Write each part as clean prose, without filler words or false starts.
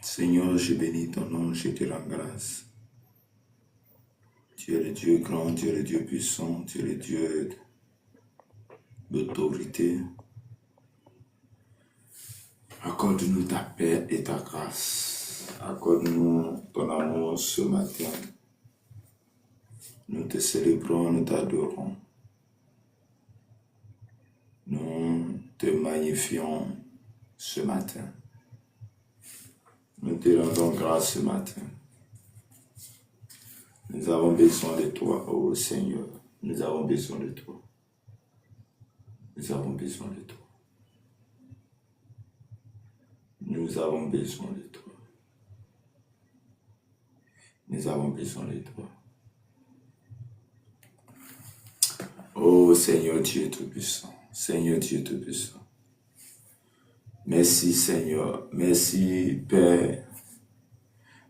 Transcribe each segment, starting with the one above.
Seigneur, je bénis ton nom, je te rends grâce. Tu es le Dieu grand, tu es le Dieu puissant, tu es le Dieu d'autorité. Accorde-nous ta paix et ta grâce. Accorde-nous ton amour ce matin. Nous te célébrons, nous t'adorons. Nous te magnifions ce matin. Nous te rendons grâce ce matin. Nous avons besoin de toi, ô Seigneur. Nous avons besoin de toi. Nous avons besoin de toi. Nous avons besoin de toi. Nous avons besoin de toi. Ô Seigneur Dieu Tout-Puissant. Seigneur Dieu Tout-Puissant. Merci Seigneur. Merci Père.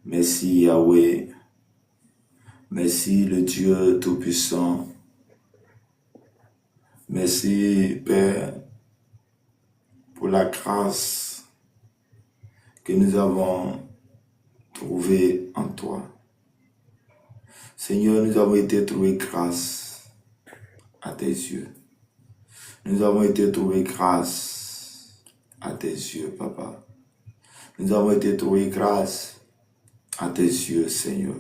Merci Yahweh. Merci le Dieu Tout-Puissant. Merci Père pour la grâce que nous avons trouvée en toi. Seigneur, nous avons été trouvés grâce à tes yeux. Nous avons été trouvés grâce à tes yeux, Papa. Nous avons été trouvés grâce à tes yeux, Seigneur.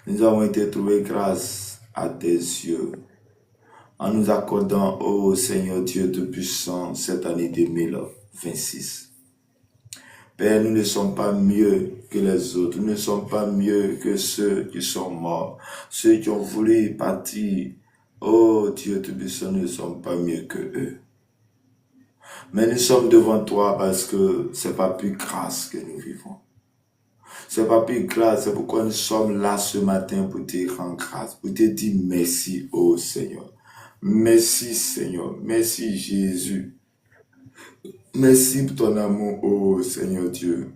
Nous avons été trouvés grâce à tes yeux en nous accordant, ô Seigneur Dieu Tout-Puissant, cette année 2026. Père, nous ne sommes pas mieux que les autres, nous ne sommes pas mieux que ceux qui sont morts, ceux qui ont voulu partir. Oh Dieu Tout-Puissant, nous ne sommes pas mieux que eux. Mais nous sommes devant toi parce que c'est pas plus grâce que nous vivons. C'est pas plus grâce, c'est pourquoi nous sommes là ce matin pour te rendre grâce, pour te dire merci, oh Seigneur. Merci Seigneur, merci Jésus. Merci pour ton amour, oh Seigneur Dieu.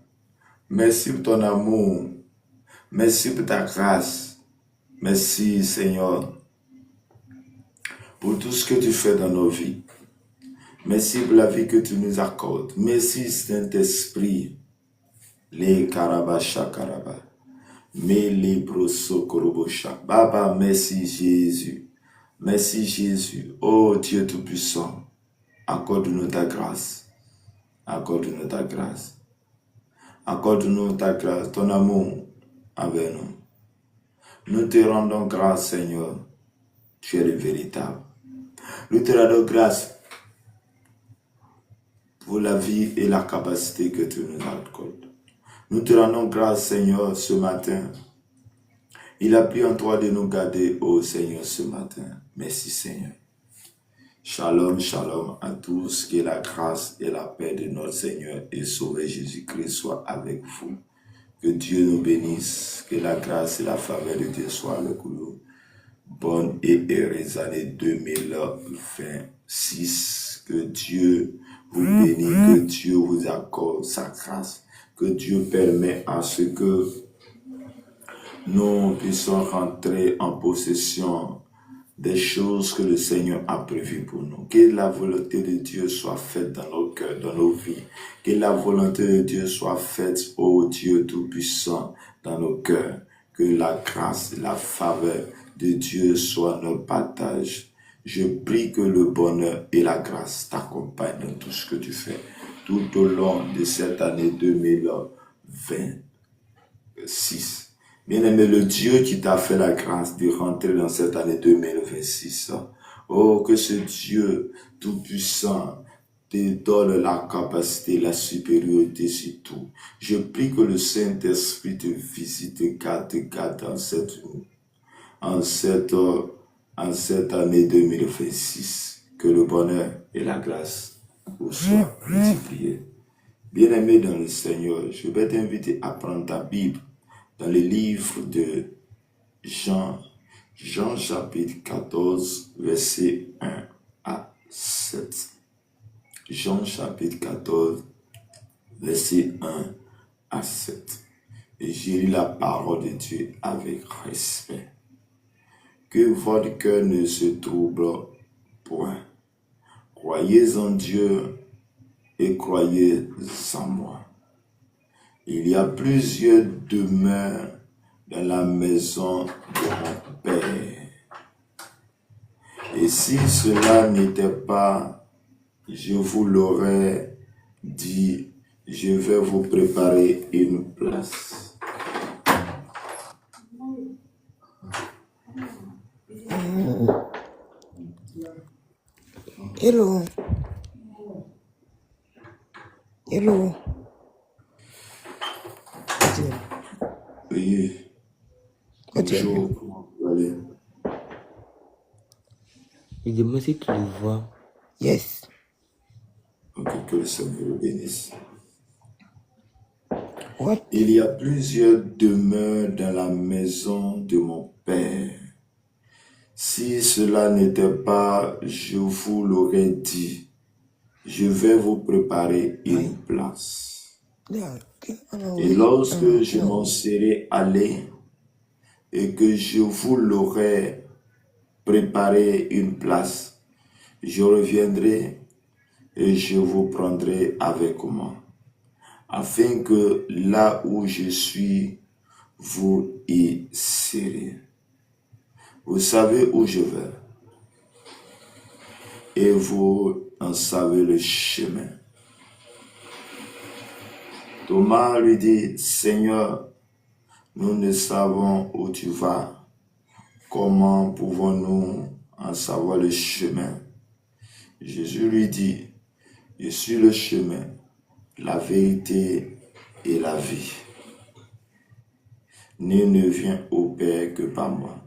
Merci pour ton amour. Merci pour ta grâce. Merci Seigneur pour tout ce que tu fais dans nos vies. Merci pour la vie que tu nous accordes. Merci Saint-Esprit. Les Karabasha Karaba. Mais les brosso korobosha. Baba, merci Jésus. Merci Jésus. Oh Dieu Tout-Puissant. Accorde-nous ta grâce. Accorde-nous ta grâce. Accorde-nous ta grâce, ton amour avec nous. Nous te rendons grâce, Seigneur. Tu es le véritable. Nous te rendons grâce pour la vie et la capacité que tu nous accordes. Nous te rendons grâce, Seigneur, ce matin. Il a pris en toi de nous garder, ô Seigneur, ce matin. Merci, Seigneur. Shalom, shalom à tous. Que la grâce et la paix de notre Seigneur et Sauveur Jésus-Christ soient avec vous. Que Dieu nous bénisse. Que la grâce et la faveur de Dieu soient avec vous. Bonne et heureuse année 2026. Que Dieu vous bénisse. Que Dieu vous accorde sa grâce. Que Dieu permet à ce que nous puissions rentrer en possession des choses que le Seigneur a prévues pour nous. Que la volonté de Dieu soit faite dans nos cœurs, dans nos vies. Que la volonté de Dieu soit faite, ô Dieu Tout-Puissant, dans nos cœurs. Que la grâce et la faveur de Dieu soient notre partage. Je prie que le bonheur et la grâce t'accompagnent dans tout ce que tu fais, tout au long de cette année 2026. Bien-aimé, le Dieu qui t'a fait la grâce de rentrer dans cette année 2026, oh, que ce Dieu tout-puissant te donne la capacité, la supériorité sur tout. Je prie que le Saint-Esprit te visite, te garde en cette année 2026. Que le bonheur et la grâce vous soient multipliés. Bien-aimé dans le Seigneur, je vais t'inviter à prendre ta Bible dans le livre de Jean chapitre 14, verset 1 à 7. Jean chapitre 14, verset 1 à 7. et j'ai lu la parole de Dieu avec respect. Que votre cœur ne se trouble point. Croyez en Dieu et croyez en moi. Il y a plusieurs demeures dans la maison de mon Père. Et si cela n'était pas, je vous l'aurais dit, je vais vous préparer une place. Hello. Hello. Oui. Bonjour, comment vous allez? Il demande si tu le vois. Yes. Ok, que le Seigneur le bénisse. What? Il y a plusieurs demeures dans la maison de mon Père. Si cela n'était pas, je vous l'aurais dit. Je vais vous préparer une place. Yeah. Et lorsque je m'en serai allé et que je vous l'aurai préparé une place, je reviendrai et je vous prendrai avec moi, afin que là où je suis, vous y serez. Vous savez où je vais et vous en savez le chemin. Thomas lui dit, Seigneur, nous ne savons où tu vas. Comment pouvons-nous en savoir le chemin? Jésus lui dit, je suis le chemin, la vérité et la vie. Nul ne vient au Père que par moi.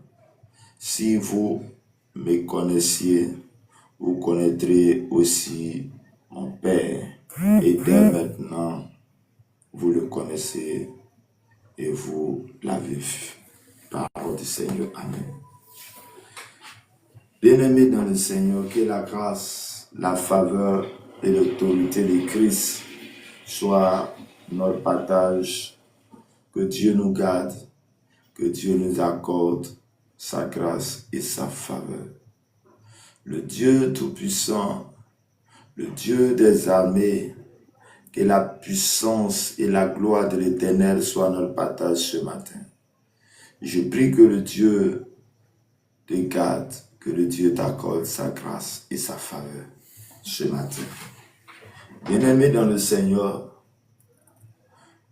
Si vous me connaissiez, vous connaîtrez aussi mon Père. Et dès maintenant, vous le connaissez et vous l'avez vu. Parole du Seigneur. Amen. Bien-aimés dans le Seigneur, que la grâce, la faveur et l'autorité de Christ soient notre partage. Que Dieu nous garde, que Dieu nous accorde sa grâce et sa faveur. Le Dieu Tout-Puissant, le Dieu des armées, que la puissance et la gloire de l'Éternel soient notre partage ce matin. Je prie que le Dieu te garde, que le Dieu t'accorde sa grâce et sa faveur ce matin. Bien-aimés dans le Seigneur,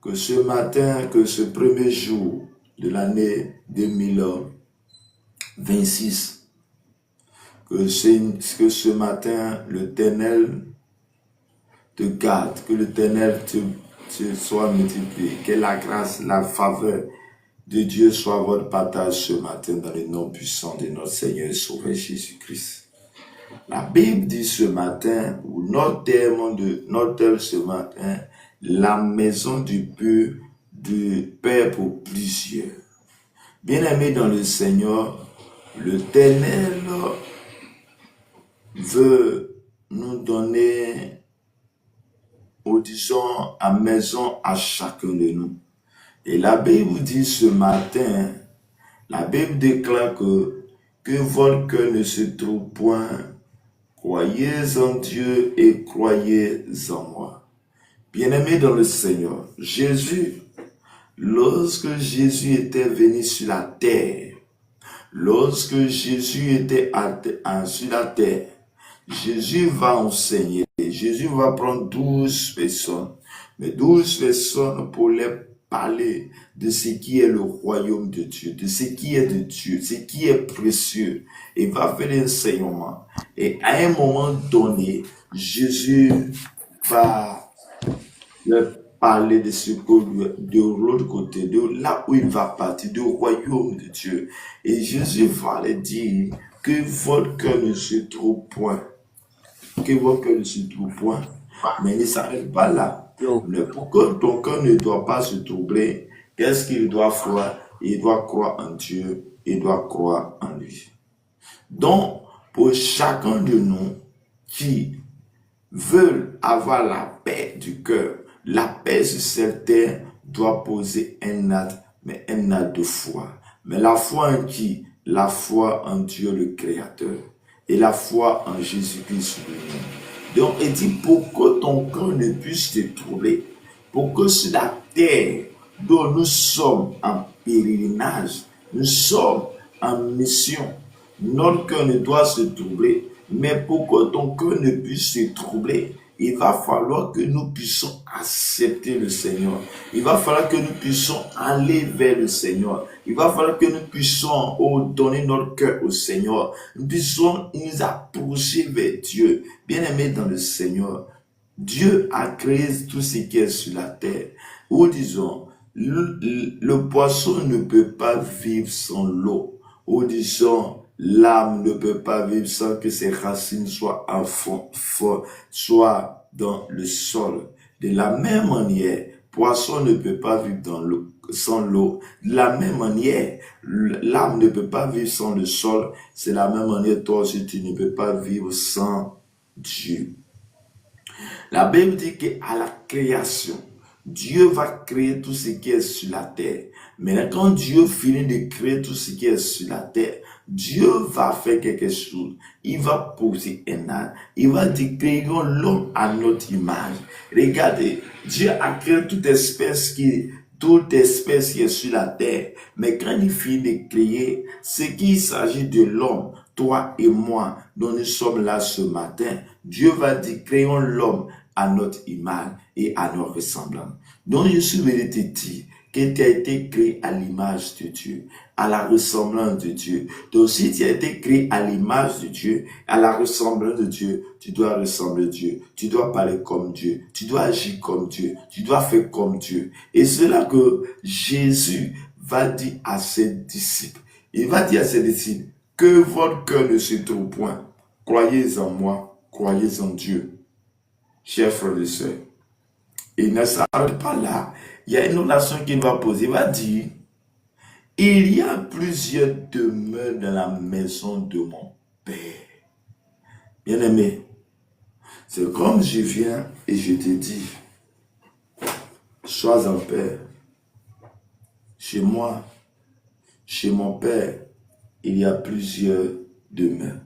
que ce matin, que ce premier jour de l'année 2026, que ce matin, l'Éternel te garde, que l'Éternel te soit multiplié, que la grâce, la faveur de Dieu soit votre partage ce matin dans le nom puissant de notre Seigneur et Sauveur Jésus-Christ. La Bible dit ce matin, ou notre terme ce matin, la maison du Père pour plusieurs. Bien-aimés dans le Seigneur, l'Éternel veut nous donner, disons, à maison à chacun de nous. Et la Bible dit ce matin, la Bible déclare que votre cœur ne se trouve point, croyez en Dieu et croyez en moi. Bien-aimés dans le Seigneur, lorsque Jésus était venu sur la terre, lorsque Jésus était sur la terre, Jésus va enseigner, Jésus va prendre 12 personnes, mais 12 personnes pour les parler de ce qui est le royaume de Dieu, de ce qui est de Dieu, ce qui est précieux. Il va faire l'enseignement. Et à un moment donné, Jésus va leur parler de ce que de l'autre côté, de là où il va partir, du royaume de Dieu. Et Jésus va leur dire que votre cœur ne se trouve point. Que votre cœur ne se trouve point. Mais il ne s'arrête pas là. Pourquoi ton cœur ne doit pas se troubler? Qu'est-ce qu'il doit faire? Il doit croire en Dieu, il doit croire en lui. Donc, pour chacun de nous qui veulent avoir la paix du cœur, la paix sur cette terre, doit poser un acte, mais un acte de foi. Mais la foi en qui? La foi en Dieu le Créateur. Et la foi en Jésus-Christ lui-même. Donc, il dit, pour que ton cœur ne puisse te troubler, pour que sur la terre dont nous sommes en pèlerinage, nous sommes en mission, notre cœur ne doit se troubler, mais pour que ton cœur ne puisse se troubler, il va falloir que nous puissions accepter le Seigneur. Il va falloir que nous puissions aller vers le Seigneur. Il va falloir que nous puissions donner notre cœur au Seigneur. Nous puissions nous approcher vers Dieu. Bien-aimés dans le Seigneur, Dieu a créé tout ce qui est sur la terre. Ou disons, le poisson ne peut pas vivre sans l'eau. Ou disons, l'âme ne peut pas vivre sans que ses racines soient en fond, soit dans le sol. De la même manière, poisson ne peut pas vivre sans l'eau. De la même manière, l'âme ne peut pas vivre sans le sol. C'est la même manière, toi aussi, tu ne peux pas vivre sans Dieu. La Bible dit qu'à la création, Dieu va créer tout ce qui est sur la terre. Mais quand Dieu finit de créer tout ce qui est sur la terre, Dieu va faire quelque chose. Il va poser un acte. Il va dire, créons l'homme à notre image. Regardez, Dieu a créé toute espèce qui est sur la terre. Mais quand il finit de créer, c'est qu'il s'agit de l'homme, toi et moi, dont nous sommes là ce matin. Dieu va dire, créons l'homme à notre image et à notre ressemblance. Donc je suis venu te dire que tu as été créé à l'image de Dieu, à la ressemblance de Dieu. Donc si tu as été créé à l'image de Dieu, à la ressemblance de Dieu, tu dois ressembler à Dieu, tu dois parler comme Dieu, tu dois agir comme Dieu, tu dois faire comme Dieu. Et c'est là que Jésus va dire à ses disciples, il va dire à ses disciples, que votre cœur ne se trouve point. Croyez en moi, croyez en Dieu. Chers frères et sœurs, il ne s'arrête pas là. Il y a une autre nation qu'il va poser. Il va dire, il y a plusieurs demeures dans la maison de mon Père. Bien-aimé, c'est comme je viens et je te dis, sois en paix. Chez moi, chez mon Père, il y a plusieurs demeures.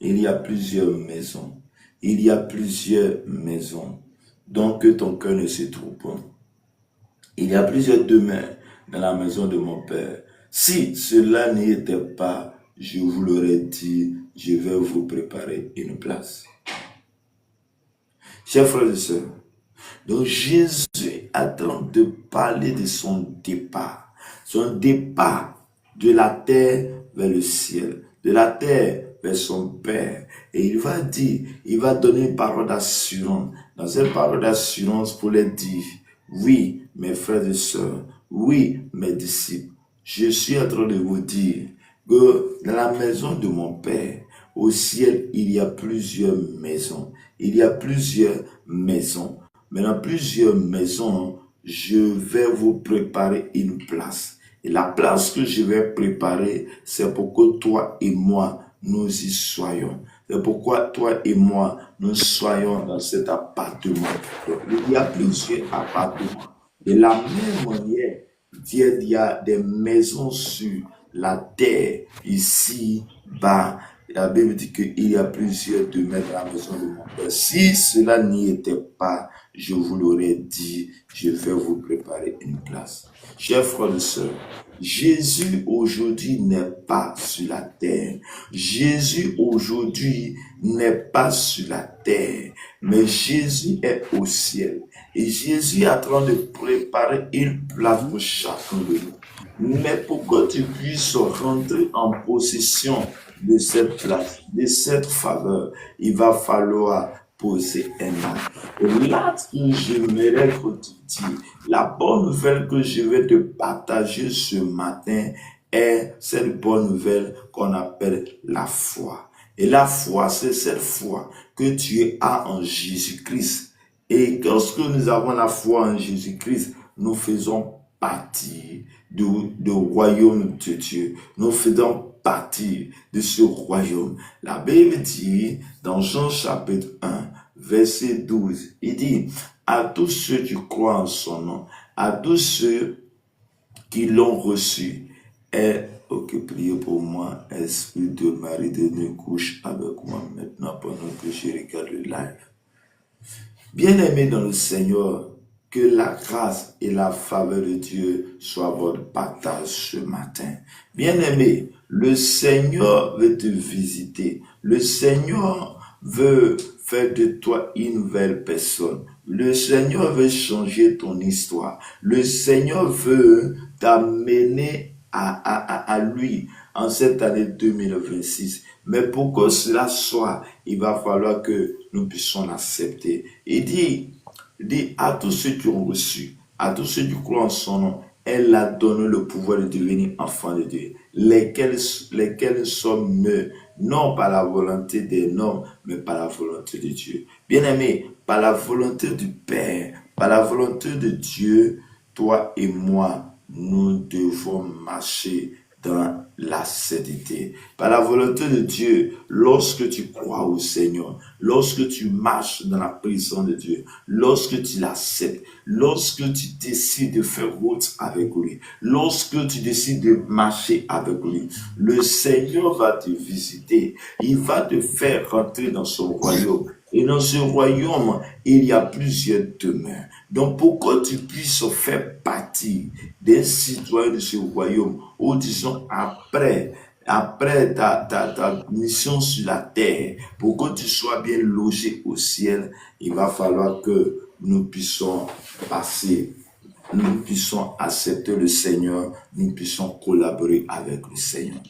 Il y a plusieurs maisons. Il y a plusieurs maisons. Donc que ton cœur ne se trouve pas. Il y a plusieurs demeures dans la maison de mon Père. Si cela n'y était pas, je vous l'aurais dit, je vais vous préparer une place. Chers frères et sœurs, donc Jésus est en train de parler de son départ de la terre vers le ciel, de la terre vers son Père. Et il va dire, il va donner une parole d'assurance. Dans cette parole d'assurance pour les dire, oui, mes frères et sœurs, oui, mes disciples, je suis en train de vous dire que dans la maison de mon Père, au ciel, il y a plusieurs maisons. Il y a plusieurs maisons. Mais dans plusieurs maisons, je vais vous préparer une place. Et la place que je vais préparer, c'est pour que toi et moi, nous y soyons. C'est pourquoi toi et moi, nous soyons dans cet appartement. Donc, il y a plusieurs appartements. De la même manière, il y a des maisons sur la terre, ici-bas. La Bible dit qu'il y a plusieurs demeures dans la maison de mon Père. Si cela n'y était pas, je vous l'aurais dit, je vais vous préparer une place. Chers frères et sœurs, Jésus aujourd'hui n'est pas sur la terre. Jésus aujourd'hui n'est pas sur la terre, mais Jésus est au ciel. Et Jésus est en train de préparer une place pour chacun de nous. Mais pour que tu puisses rentrer en possession de cette place, de cette faveur, il va falloir poser un acte. Et l'acte que j'aimerais que tu dis, la bonne nouvelle que je vais te partager ce matin est cette bonne nouvelle qu'on appelle la foi. Et la foi, c'est cette foi que tu as en Jésus-Christ. Et lorsque nous avons la foi en Jésus-Christ, nous faisons partie du royaume de Dieu. Nous faisons partie de ce royaume. La Bible dit dans Jean chapitre 1, verset 12, il dit, à tous ceux qui croient en son nom, à tous ceux qui l'ont reçu. Et ok, priez pour moi, Esprit de Marie de Dieu, couche avec moi maintenant pendant que je regarde le live. Bien-aimés dans le Seigneur, que la grâce et la faveur de Dieu soient votre partage ce matin. Bien-aimé, le Seigneur veut te visiter. Le Seigneur veut faire de toi une nouvelle personne. Le Seigneur veut changer ton histoire. Le Seigneur veut t'amener à lui en cette année 2026. Mais pour que cela soit, il va falloir que nous puissions l'accepter. Il dit à tous ceux qui ont reçu, à tous ceux qui croient en son nom, elle a donné le pouvoir de devenir enfants de Dieu, lesquels sommes nés, non par la volonté des hommes, mais par la volonté de Dieu. Bien-aimé, par la volonté du Père, par la volonté de Dieu, toi et moi, nous devons marcher dans la sainteté. Par la volonté de Dieu, lorsque tu crois au Seigneur, lorsque tu marches dans la présence de Dieu, lorsque tu l'acceptes, lorsque tu décides de faire route avec lui, lorsque tu décides de marcher avec lui, le Seigneur va te visiter. Il va te faire rentrer dans son royaume. Et dans ce royaume, il y a plusieurs demeures. Donc, pour que tu puisses faire partie des citoyens de ce royaume, ou disons après ta mission sur la terre, pour que tu sois bien logé au ciel, il va falloir que nous puissions passer, nous puissions accepter le Seigneur, nous puissions collaborer avec le Seigneur.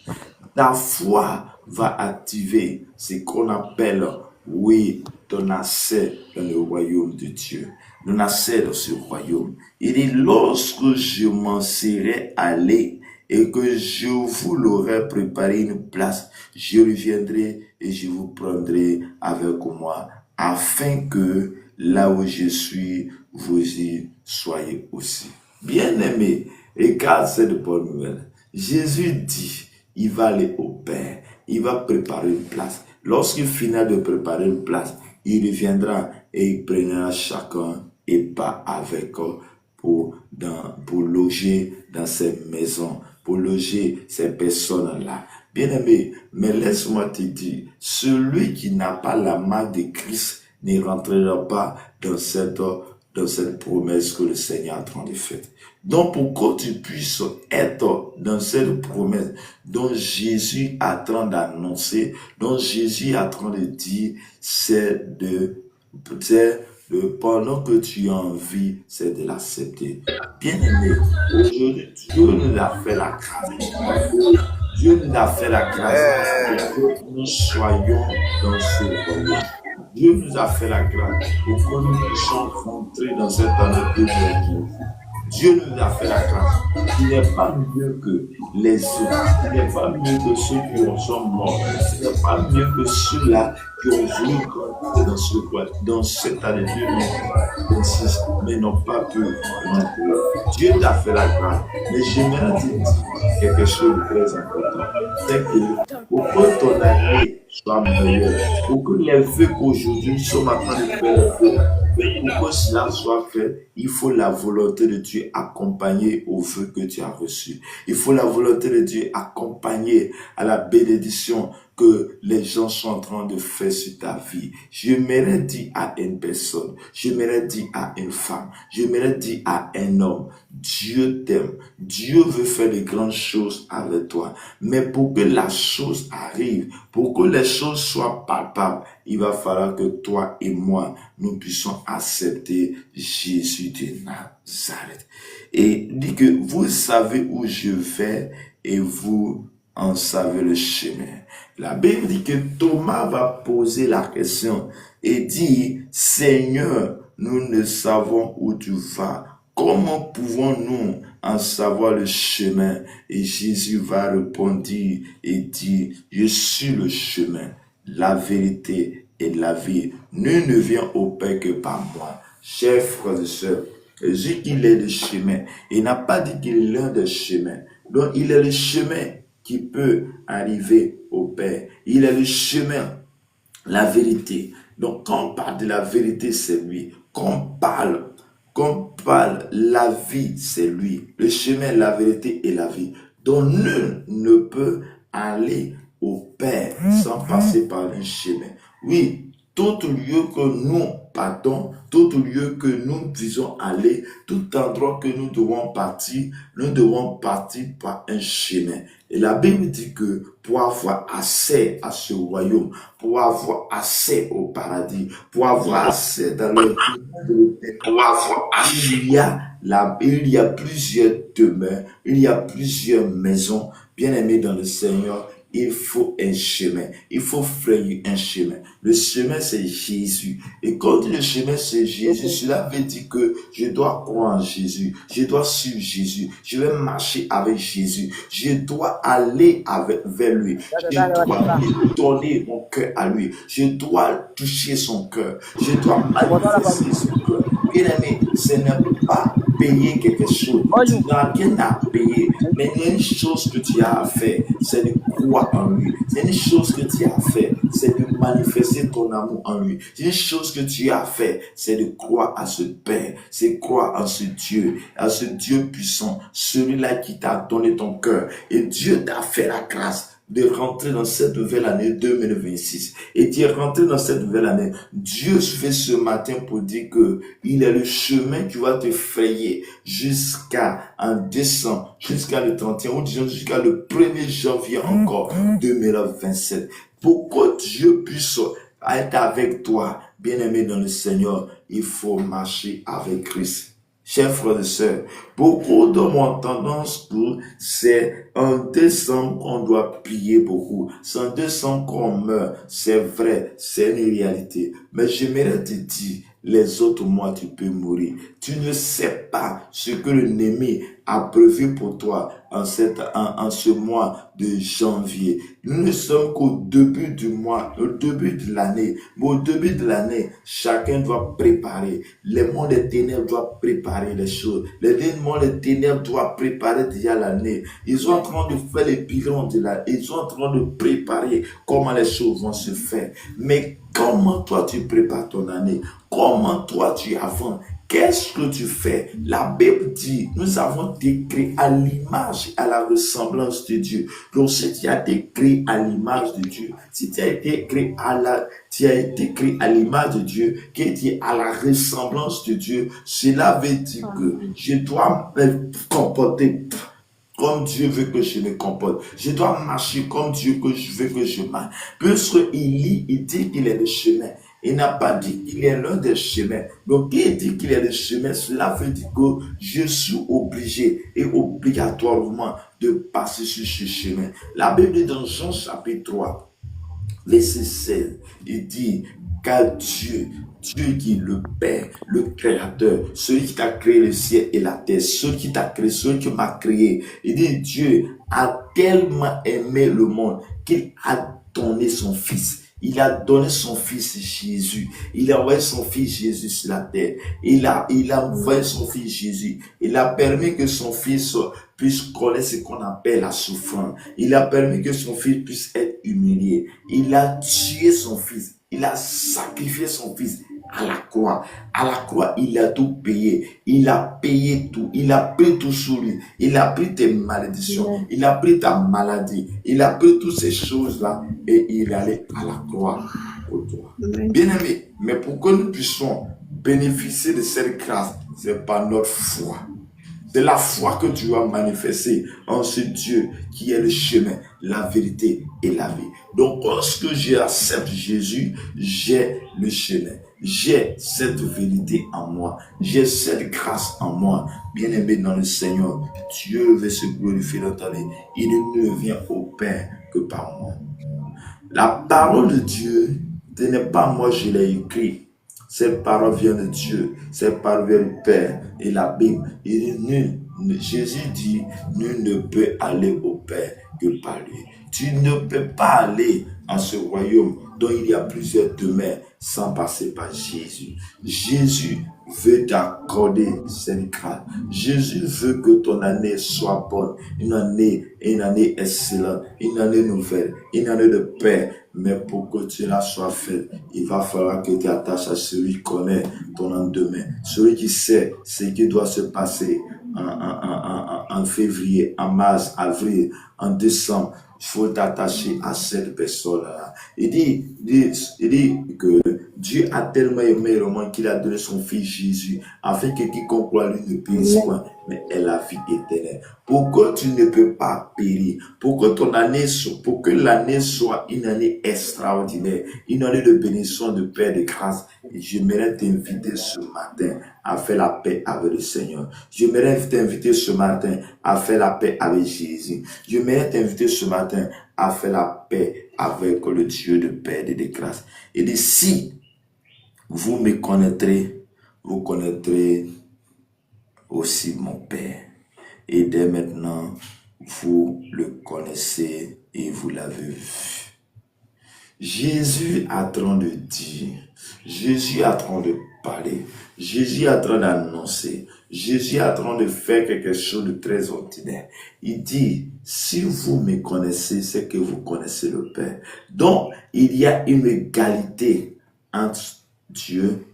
Ta foi va activer ce qu'on appelle, oui, ton accès dans le royaume de Dieu. Ton accès dans ce royaume. Il dit, lorsque je m'en serai allé et que je vous l'aurai préparé une place, je reviendrai et je vous prendrai avec moi, afin que là où je suis, vous y soyez aussi. Bien-aimés, regarde cette bonne nouvelle. Jésus dit, il va aller au Père, il va préparer une place. Lorsqu'il finira de préparer une place, il reviendra et il prendra chacun et pas avec eux pour loger dans ces maisons, pour loger ces personnes-là. Bien-aimé, mais laisse-moi te dire, celui qui n'a pas la marque de Christ ne rentrera pas dans cette promesse que le Seigneur est en train de faire. Donc, pour que tu puisses être dans cette promesse dont Jésus est en train d'annoncer, dont Jésus est en train de dire, c'est de pendant que tu as envie, c'est de l'accepter. Bien-aimé, aujourd'hui, Dieu nous a fait la grâce. Dieu nous a fait la grâce pour que nous soyons dans ce royaume. Dieu nous a fait la grâce pour que nous puissions rentrer dans cette année 2012. Dieu nous a fait la grâce. Il n'est pas mieux que les autres. Il n'est pas mieux que ceux qui sont morts. Il n'est pas mieux que ceux-là qui ont voulu rentrer dans cette année 2026, mais n'ont pas pu rentrer. Dieu t'a fait la grâce. Mais j'aimerais te dire quelque chose de très important. C'est que pour que ton année soit meilleure, pour que les vœux qu'aujourd'hui nous sommes en train de faire, pour que cela soit fait, il faut la volonté de Dieu accompagnée aux vœux que tu as reçus. Il faut la volonté de Dieu accompagnée à la bénédiction que les gens sont en train de faire sur ta vie. Je m'aurais dit à une personne, je m'aurais dit à une femme, je m'aurais dit à un homme, Dieu t'aime, Dieu veut faire de grandes choses avec toi. Mais pour que la chose arrive, pour que les choses soient palpables, il va falloir que toi et moi, nous puissions accepter Jésus de Nazareth. Et dit que vous savez où je vais et vous en savez le chemin. La Bible dit que Thomas va poser la question et dit, Seigneur, nous ne savons où tu vas. Comment pouvons-nous en savoir le chemin? Et Jésus va répondre et dit, je suis le chemin, la vérité et la vie. Nul ne vient au Père que par moi. Chers frères et sœurs, Jésus, il est le chemin. Il n'a pas dit qu'il est l'un des chemins. Donc, il est le chemin qui peut arriver au Père. Il est le chemin, la vérité. Donc, quand on parle de la vérité, c'est lui. Quand on parle qu'on parle, la vie, c'est lui. Le chemin, la vérité et la vie. Donc, nul ne peut aller au Père sans passer par un chemin. Oui, tout lieu que nous partons, tout lieu que nous disons aller, tout endroit que nous devons partir par un chemin. Et la Bible dit que pour avoir accès à ce royaume, pour avoir accès au paradis, pour avoir accès dans le il y a plusieurs demeures, il y a plusieurs maisons. Bien-aimés dans le Seigneur, il faut un chemin. Il faut frayer un chemin. Le chemin, c'est Jésus. Et quand le chemin, c'est Jésus, cela veut dire que je dois croire en Jésus. Je dois suivre Jésus. Je vais marcher avec Jésus. Je dois aller vers lui. Je dois lui donner mon cœur à lui. Je dois toucher son cœur. Je dois manifester son cœur. Bien-aimé, ce n'est pas payer quelque chose. Tu n'as rien à payer. Mais il y a une chose que tu as à faire, c'est de croire en lui. C'est une chose que tu as à faire, c'est de manifester ton amour en lui. C'est une chose que tu as à faire, c'est de croire à ce Père, c'est croire en ce Dieu puissant, celui-là qui t'a donné ton cœur. Et Dieu t'a fait la grâce de rentrer dans cette nouvelle année 2026. Et tu es rentré dans cette nouvelle année. Dieu fait ce matin pour dire que il est le chemin qui va te frayer jusqu'à un décembre, jusqu'à le 31 ou disons jusqu'à le 1er janvier encore 2027. Pour que Dieu puisse être avec toi, bien-aimé dans le Seigneur, il faut marcher avec Christ. Chers frères et sœurs, beaucoup d'hommes ont tendance que c'est en décembre qu'on doit prier beaucoup. C'est en décembre qu'on meurt. C'est vrai, c'est une réalité. Mais j'aimerais te dire, les autres mois, tu peux mourir. Tu ne sais pas ce que l'ennemi a prévu pour toi en ce mois de janvier. Nous ne sommes qu'au début du mois, au début de l'année. Mais au début de l'année, chacun doit préparer. Les mondes des ténèbres doivent préparer les choses. Les mondes des ténèbres doivent préparer déjà l'année. Ils sont en train de faire les bilans de l'année. Ils sont en train de préparer comment les choses vont se faire. Mais comment toi tu prépares ton année? Comment toi tu avances? Qu'est-ce que tu fais? La Bible dit, nous avons été créés à l'image, à la ressemblance de Dieu. Donc, si tu as été créé à l'image de Dieu, si tu as été créé à l'image de Dieu, que tu es à la ressemblance de Dieu, cela veut dire que je dois me comporter comme Dieu veut que je me comporte. Je dois marcher comme Dieu veut que je marche. Il dit qu'il est le chemin. Il n'a pas dit qu'il est l'un des chemins. Donc, il dit qu'il est le chemin, cela veut dire que je suis obligé et obligatoirement de passer sur ce chemin. La Bible dit dans Jean chapitre 3, verset 16, il dit, car Dieu qui est le Père, le Créateur, celui qui t'a créé le ciel et la terre, celui qui t'a créé, celui qui m'a créé. Il dit, Dieu a tellement aimé le monde qu'il a donné son Fils. Il a donné son Fils Jésus. Il a envoyé son Fils Jésus sur la terre. Il a envoyé son Fils Jésus. Il a permis que son Fils puisse connaître ce qu'on appelle la souffrance. Il a permis que son Fils puisse être humilié. Il a tué son Fils. Il a sacrifié son Fils à la croix. À la croix, il a tout payé. Il a payé tout. Il a pris tout sur lui. Il a pris tes malédictions. Il a pris ta maladie. Il a pris toutes ces choses-là et il est allé à la croix pour toi. Bien-aimé, mais pour que nous puissions bénéficier de cette grâce, c'est par notre foi. C'est la foi que tu vas manifester en ce Dieu qui est le chemin, la vérité et la vie. Donc, lorsque j'accepte Jésus, j'ai le chemin. J'ai cette vérité en moi. J'ai cette grâce en moi. Bien-aimé dans le Seigneur, Dieu veut se glorifier dans ta vie. Il ne vient au Père que par moi. La parole de Dieu, ce n'est pas moi, je l'ai écrit. Cette parole vient de Dieu. Cette parole vient du Père. Et la Bible, Jésus dit, nul ne peut aller au Père que par lui. Tu ne peux pas aller en ce royaume dont il y a plusieurs demeures sans passer par Jésus. Jésus veut t'accorder cette grâce. Jésus veut que ton année soit bonne, une année excellente, une année nouvelle, une année de paix. Mais pour que cela soit fait, il va falloir que tu t'attaches à celui qui connaît ton lendemain, celui qui sait ce qui doit se passer en février, en mars, avril, en décembre. Il faut t'attacher à cette personne-là. Il dit que Dieu a tellement aimé le monde qu'il a donné son fils Jésus, afin que quiconque croit lui ne périsse point, mais ait la vie éternelle. Pourquoi tu ne peux pas périr? Pour que l'année soit une année extraordinaire, une année de bénédiction, de paix, de grâce, j'aimerais t'inviter ce matin à faire la paix avec le Seigneur. J'aimerais t'inviter ce matin à faire la paix avec Jésus. J'aimerais t'inviter ce matin à faire la paix avec le Dieu de paix et de grâce. Et d'ici, vous me connaîtrez, vous connaîtrez aussi mon Père. Et dès maintenant, vous le connaissez et vous l'avez vu. Jésus est en train de dire, Jésus est en train de parler, Jésus est en train d'annoncer, Jésus est en train de faire quelque chose de très ordinaire. Il dit, si vous me connaissez, c'est que vous connaissez le Père. Donc, il y a une égalité entre Dieu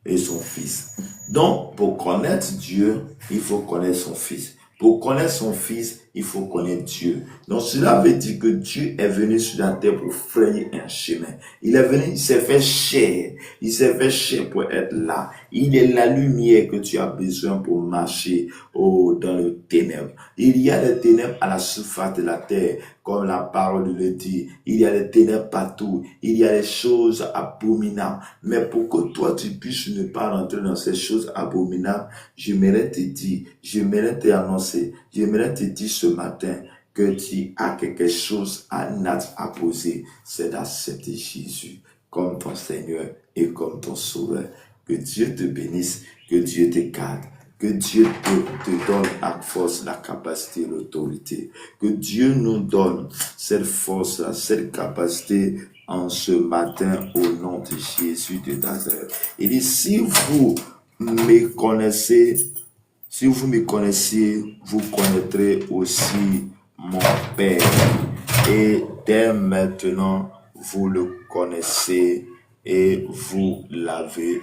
et son Fils. Donc, pour connaître Dieu, il faut connaître son Fils. Pour connaître son Fils, il faut connaître Dieu. Donc, cela veut dire que Dieu est venu sur la terre pour frayer un chemin. Il est venu, il s'est fait chair. Il s'est fait chair pour être là. Il est la lumière que tu as besoin pour marcher dans le ténèbres. Il y a des ténèbres à la surface de la terre, comme la parole le dit. Il y a des ténèbres partout. Il y a des choses abominables. Mais pour que toi, tu puisses ne pas rentrer dans ces choses abominables, j'aimerais te dire, j'aimerais t'annoncer, j'aimerais te dire ce matin que tu as quelque chose, un acte à poser, c'est d'accepter Jésus comme ton Seigneur et comme ton Sauveur. Que Dieu te bénisse, que Dieu te garde, que Dieu te donne la force, la capacité, l'autorité. Que Dieu nous donne cette force, cette capacité en ce matin au nom de Jésus de Nazareth. Il dit, si vous me connaissez, vous connaîtrez aussi mon Père. Et dès maintenant, vous le connaissez et vous l'avez vu.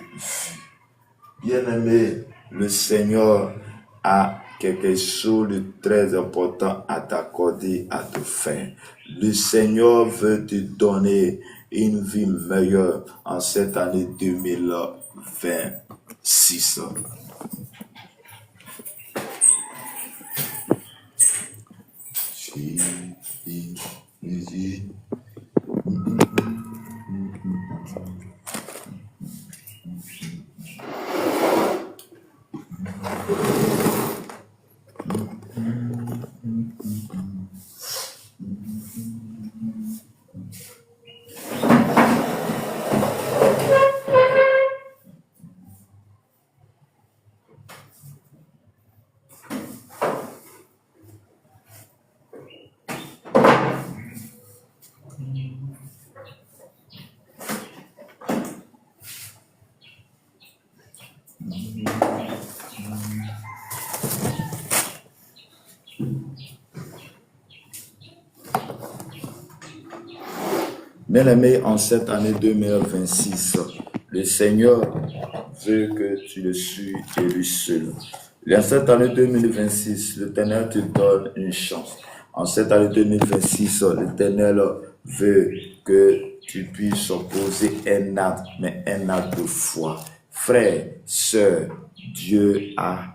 Bien-aimé, le Seigneur a quelque chose de très important à t'accorder, à te faire. Le Seigneur veut te donner une vie meilleure en cette année 2026. Bien-aimé, en cette année 2026, le Seigneur veut que tu le suives et lui seul. En cette année 2026, l'Éternel te donne une chance. En cette année 2026, l'Éternel veut que tu puisses poser un acte, mais un acte de foi. Frère, sœur, Dieu a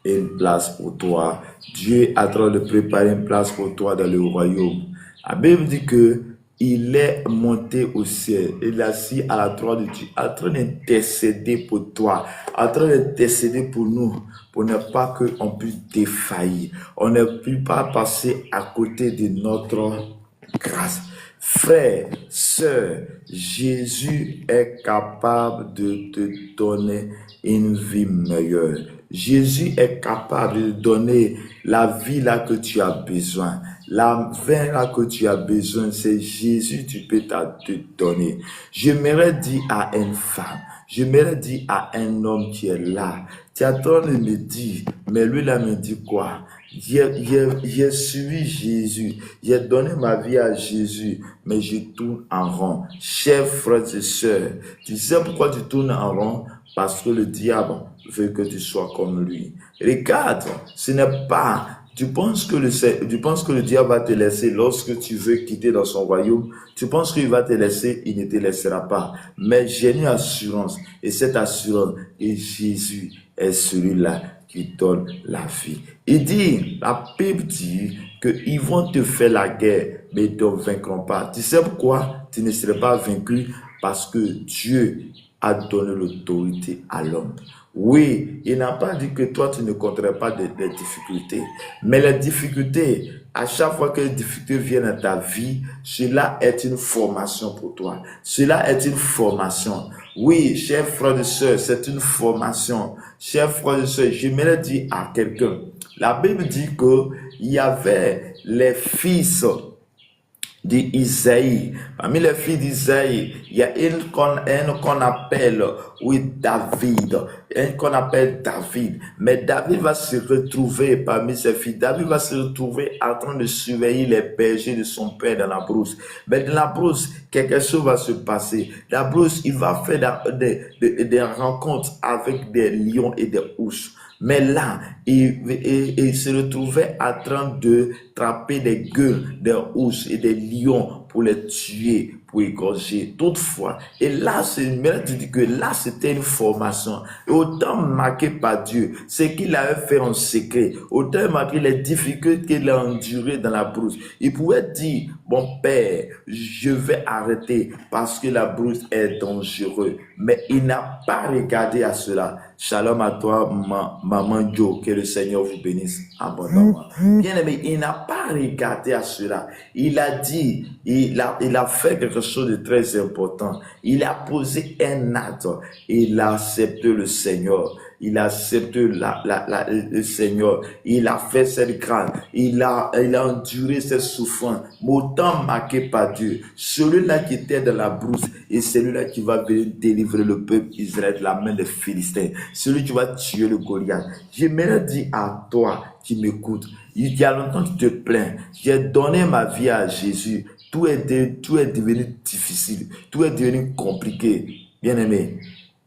une place pour toi. Dieu est en train de préparer une place pour toi dans le royaume. La Bible dit que il est monté au ciel, il est assis à la droite de Dieu, en train d'intercéder pour toi, en train d'intercéder pour nous, pour ne pas qu'on puisse défaillir, on ne puisse pas passer à côté de notre grâce. Frère, sœur, Jésus est capable de te donner une vie meilleure. Jésus est capable de donner la vie là que tu as besoin. La vie là que tu as besoin, c'est Jésus, tu peux te donner. J'aimerais dire à une femme, j'aimerais dire à un homme qui est là, tu as tort de me dire, mais lui là me dit quoi? J'ai suivi Jésus, j'ai donné ma vie à Jésus, mais je tourne en rond. Chers frères et sœurs, tu sais pourquoi tu tournes en rond? Parce que le diable veut que tu sois comme lui. Regarde, ce n'est pas... Tu penses que le diable va te laisser lorsque tu veux quitter dans son royaume. Tu penses qu'il va te laisser, il ne te laissera pas. Mais j'ai une assurance, et cette assurance, et Jésus est celui-là qui donne la vie. Il dit, la Bible dit qu'ils vont te faire la guerre, mais ils ne te vaincront pas. Tu sais pourquoi tu ne serais pas vaincu? Parce que Dieu a donné l'autorité à l'homme. Oui, il n'a pas dit que toi, tu ne compterais pas des difficultés. Mais les difficultés, à chaque fois que les difficultés viennent à ta vie, cela est une formation pour toi. Cela est une formation. Oui, chers frères et sœurs, c'est une formation. Chers frères et sœurs, j'aimerais dire à quelqu'un, la Bible dit qu'il y avait les fils d'Isaïe. Parmi les filles d'Isaïe, il y a une qu'on appelle, oui, David. Un qu'on appelle David. Mais David va se retrouver parmi ses filles. David va se retrouver en train de surveiller les bergers de son père dans la brousse. Mais dans la brousse, quelque chose va se passer. La brousse, il va faire des rencontres avec des lions et des ours. Mais là, il se retrouvait en train de trapper des gueules, des ours et des lions pour les tuer, pour égorger. Toutefois, et là, tu dis que là, c'était une formation. Et autant marqué par Dieu, ce qu'il avait fait en secret, autant marqué les difficultés qu'il a endurées dans la brousse. Il pouvait dire, mon père, je vais arrêter parce que la brousse est dangereuse. Mais il n'a pas regardé à cela. Shalom à toi, maman Joe, que le Seigneur vous bénisse abondamment. Bien aimé, il n'a pas regardé à cela. Il a dit, il a fait quelque chose de très important. Il a posé un acte. Il a accepté le Seigneur. Il a accepté le Seigneur. Il a fait cette grâce. Il a enduré cette souffrance. Mais autant marqué par Dieu. Celui-là qui était dans la brousse et celui-là qui va venir délivrer le peuple Israël de la main des Philistins. Celui qui va tuer le Goliath. J'aimerais dire à toi qui m'écoute, il y a longtemps tu te plains. J'ai donné ma vie à Jésus. Tout est devenu difficile. Tout est devenu compliqué. Bien-aimé,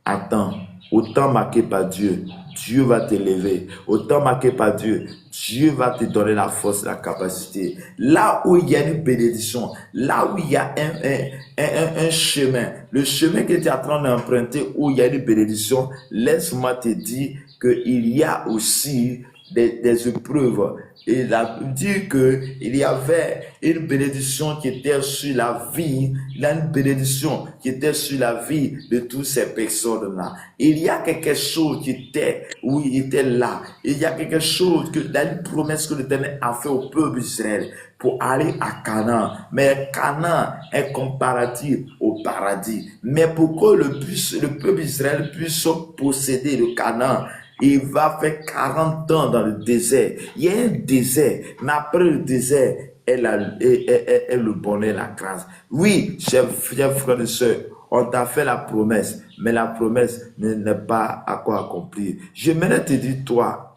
attends. Autant marqué par Dieu, Dieu va t'élever. Autant marqué par Dieu, Dieu va te donner la force, la capacité. Là où il y a une bénédiction, là où il y a un chemin, le chemin que tu es en train d'emprunter où il y a une bénédiction, laisse-moi te dire qu'il y a aussi des épreuves. Et il a dit qu'il y avait une bénédiction qui était sur la vie. Il y a une bénédiction qui était sur la vie de toutes ces personnes-là. Il y a quelque chose qui était, où il était là. Il y a quelque chose que, dans une promesse que l'Éternel a fait au peuple d'Israël pour aller à Canaan. Mais Canaan est comparatif au paradis. Mais pour que le peuple d'Israël puisse posséder le Canaan, il va faire 40 ans dans le désert. Il y a un désert, mais après le désert, est le bonheur, la grâce. Oui, chers frères et sœurs, on t'a fait la promesse, mais la promesse n'est pas à quoi accomplir. J'aimerais te dire, toi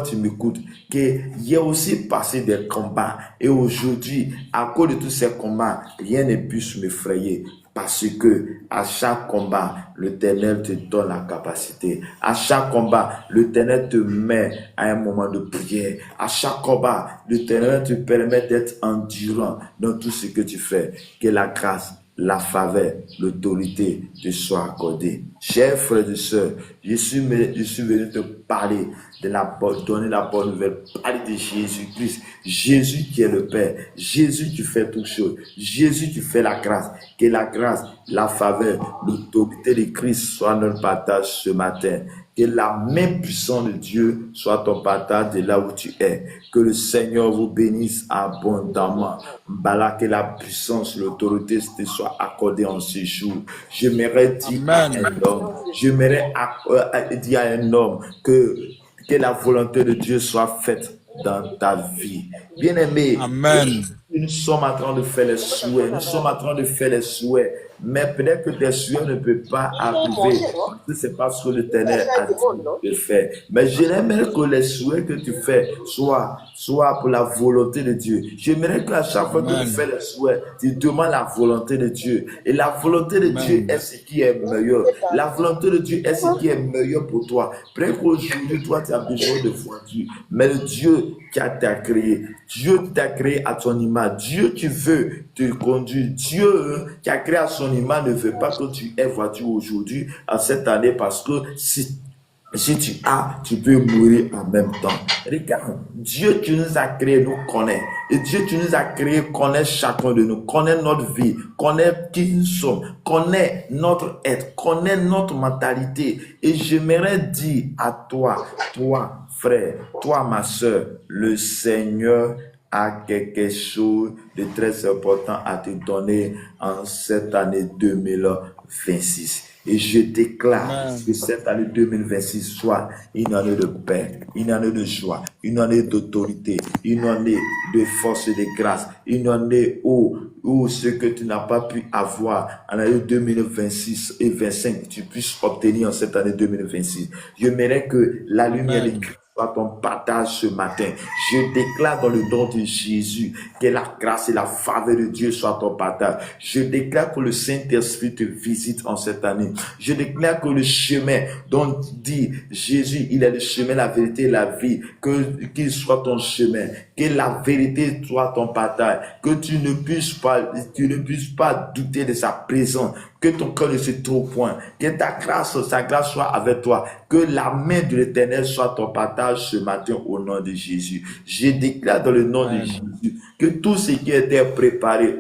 tu m'écoutes, qu'il y a aussi passé des combats. Et aujourd'hui, à cause de tous ces combats, rien ne puisse m'effrayer. Parce que à chaque combat, l'Éternel te donne la capacité. À chaque combat, l'Éternel te met à un moment de prière. À chaque combat, l'Éternel te permet d'être endurant dans tout ce que tu fais. Que la grâce, la faveur, l'autorité te soient accordées. Chers frères et sœurs, je suis venu te parler donner la bonne nouvelle, parler de Jésus-Christ, Jésus qui est le Père, Jésus qui fait toutes choses, Jésus qui fait la grâce, que la grâce, la faveur, l'autorité de Christ soit notre partage ce matin. Que la même puissance de Dieu soit ton partage de là où tu es. Que le Seigneur vous bénisse abondamment. Que la puissance, l'autorité te soit accordée en ce jour. J'aimerais dire à un homme, que Que la volonté de Dieu soit faite dans ta vie. Bien-aimé, Amen. nous sommes en train de faire les souhaits. Nous sommes en train de faire les souhaits. Mais peut-être que tes souhaits ne peuvent pas arriver. Parce que c'est pas ce que l'Éternel a dit de faire. Mais j'aimerais que les souhaits que tu fais soient pour la volonté de Dieu. J'aimerais qu'à chaque fois que tu fais les souhaits, tu demandes la volonté de Dieu. Et la volonté de Dieu est ce qui est meilleur. La volonté de Dieu est ce qui est meilleur pour toi. Peut-être qu'aujourd'hui, toi, tu as besoin de voiture. Mais le Dieu qui t'a créé, Dieu t'a créé à ton image. Dieu qui veut te conduire. Dieu qui a créé à son image ne veut pas que tu aies voiture aujourd'hui, en cette année, parce que si tu as, tu peux mourir en même temps. Regarde, Dieu qui nous a créés nous connaît. Et Dieu qui nous a créés connaît chacun de nous, connaît notre vie, connaît qui nous sommes, connaît notre être, connaît notre mentalité. Et j'aimerais dire à toi, frère, toi, ma soeur, le Seigneur a quelque chose de très important à te donner en cette année 2026. Et je déclare que cette année 2026 soit une année de paix, une année de joie, une année d'autorité, une année de force et de grâce, une année où ce que tu n'as pas pu avoir en l'année 2026 et 2025, tu puisses obtenir en cette année 2026. J'aimerais que la lumière de Christ soit ton partage ce matin. Je déclare dans le nom de Jésus que la grâce et la faveur de Dieu soient ton partage. Je déclare que le Saint-Esprit te visite en cette année. Je déclare que le chemin dont dit Jésus, il est le chemin, la vérité et la vie, qu'il soit ton chemin, que la vérité soit ton partage, que tu ne puisses pas douter de sa présence, que ton cœur ne se trompe point, que sa grâce soit avec toi, que la main de l'Éternel soit ton partage ce matin au nom de Jésus. Je déclare dans le nom de Jésus que tout ce qui était préparé,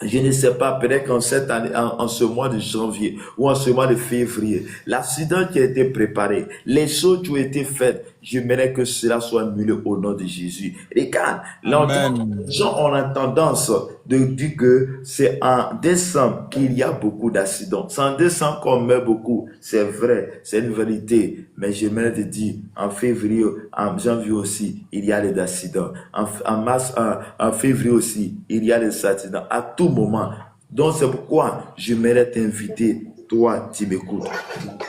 je ne sais pas, peut-être qu'en cette année, en ce mois de janvier ou en ce mois de février, l'accident qui a été préparé, les choses qui ont été faites, j'aimerais que cela soit annulé au nom de Jésus. Regarde, les gens ont la tendance de dire que c'est en décembre qu'il y a beaucoup d'accidents. C'est en décembre qu'on meurt beaucoup. C'est vrai, c'est une vérité. Mais j'aimerais te dire, en février, en janvier aussi, il y a des accidents. En mars, en février aussi, il y a des accidents. À tout moment. Donc c'est pourquoi j'aimerais t'inviter, toi, tu m'écoutes,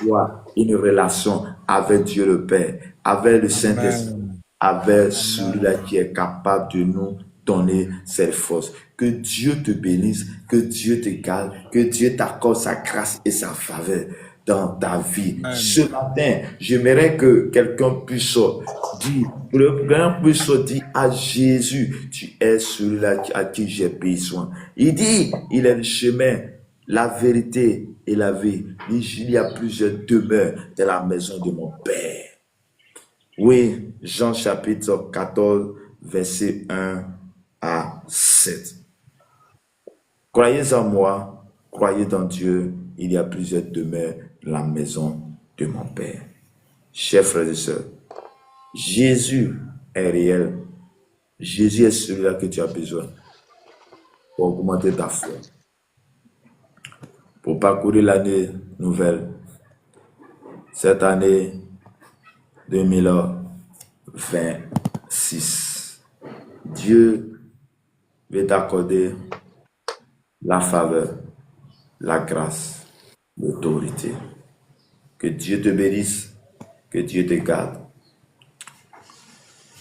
toi, une relation avec Dieu le Père, avec le Saint-Esprit, avec celui-là qui est capable de nous donner cette force. Que Dieu te bénisse, que Dieu te garde, que Dieu t'accorde sa grâce et sa faveur dans ta vie. Ce matin, j'aimerais que quelqu'un puisse dire à Jésus, tu es celui-là à qui j'ai besoin. Il dit, il est le chemin, la vérité et la vie. Il y a plusieurs demeures dans la maison de mon Père. Oui, Jean chapitre 14, verset 1 à 7. Croyez en moi, croyez dans Dieu, il y a plusieurs demeures dans la maison de mon Père. Chers frères et sœurs, Jésus est réel. Jésus est celui-là que tu as besoin pour augmenter ta foi, pour parcourir l'année nouvelle, cette année 2026. Dieu veut t'accorder la faveur, la grâce, l'autorité. Que Dieu te bénisse, que Dieu te garde.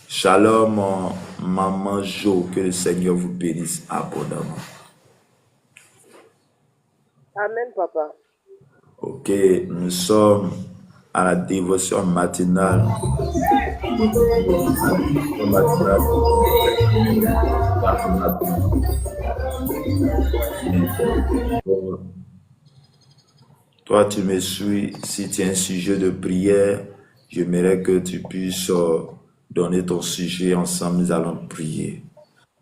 Shalom, maman Jo, que le Seigneur vous bénisse abondamment. Amen, papa. Ok, nous sommes à la dévotion matinale. Toi, tu me suis. Si tu as un sujet de prière, j'aimerais que tu puisses donner ton sujet. Ensemble, nous allons prier.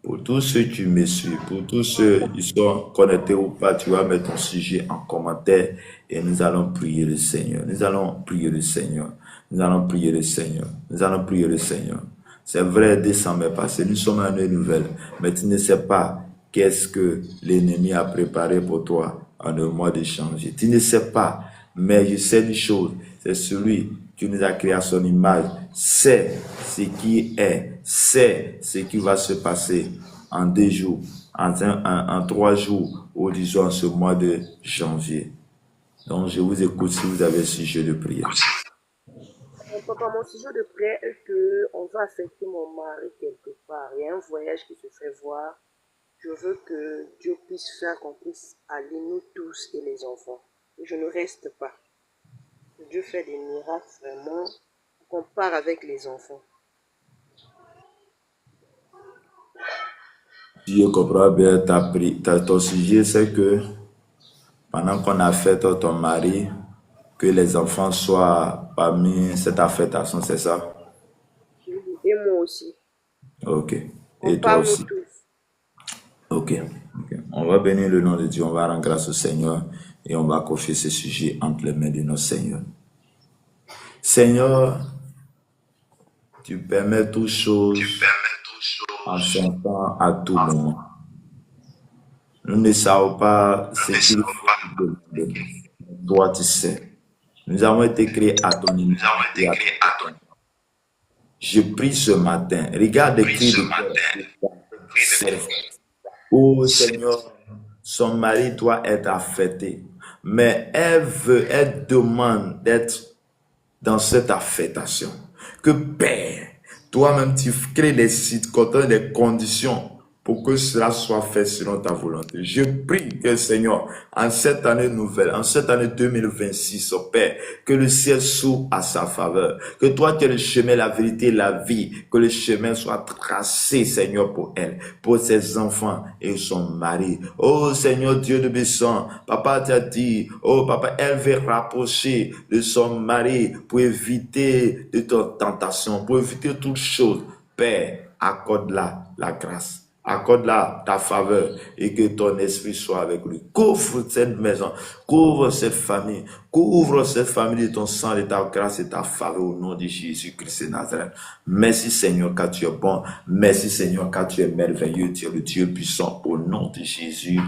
Pour tous ceux qui me suivent, pour tous ceux qui sont connectés ou pas, tu vas mettre ton sujet en commentaire et nous allons prier le Seigneur. Nous allons prier le Seigneur. Nous allons prier le Seigneur. Nous allons prier le Seigneur. C'est vrai, décembre est passé. Nous sommes à une nouvelle. Mais tu ne sais pas qu'est-ce que l'ennemi a préparé pour toi en le mois de janvier. Tu ne sais pas. Mais je sais une chose. C'est celui Tu nous as créés à son image. C'est ce qui est. C'est ce qui va se passer en 2 jours, en 3 jours, ou disons en ce mois de janvier. Donc, je vous écoute si vous avez un sujet de prière. Papa, mon sujet de prière est qu'on va affecter mon mari quelque part. Il y a un voyage qui se fait voir. Je veux que Dieu puisse faire qu'on puisse aller, nous tous et les enfants. Et je ne reste pas. Dieu fait des miracles vraiment. Qu'on part avec les enfants. Dieu comprend bien ton sujet, c'est que pendant qu'on affecte ton mari, que les enfants soient parmi cette affectation, c'est ça? Et moi aussi. Ok. On Et toi part aussi? nous tous. Ok. On va bénir le nom de Dieu, on va rendre grâce au Seigneur et on va confier ce sujet entre les mains de notre Seigneur. Seigneur, tu permets toutes choses en son temps à tout moment. Nous ne savons pas ce qu'il faut nous demander. Toi, tu sais. Nous avons été créés à ton image. Je prie ce matin. Regarde le cri de cœur. Oh Seigneur, son mari doit être affecté. Mais elle demande d'être dans cette affectation. Que Père, toi-même tu crées des conditions pour que cela soit fait selon ta volonté. Je prie que Seigneur, en cette année nouvelle, en cette année 2026, oh Père, que le ciel s'ouvre à sa faveur. Que toi qui es le chemin, la vérité, la vie, que le chemin soit tracé, Seigneur, pour elle, pour ses enfants et son mari. Oh Seigneur Dieu de Besson, papa t'a dit, oh papa, elle veut rapprocher de son mari pour éviter de toute tentation, pour éviter toute chose. Père, accorde-la la grâce. Accorde-la ta faveur et que ton esprit soit avec lui. Couvre cette maison, couvre cette famille de ton sang, de ta grâce et ta faveur au nom de Jésus-Christ de Nazareth. Merci Seigneur car tu es bon. Merci Seigneur car tu es merveilleux. Tu es le Dieu puissant au nom de Jésus.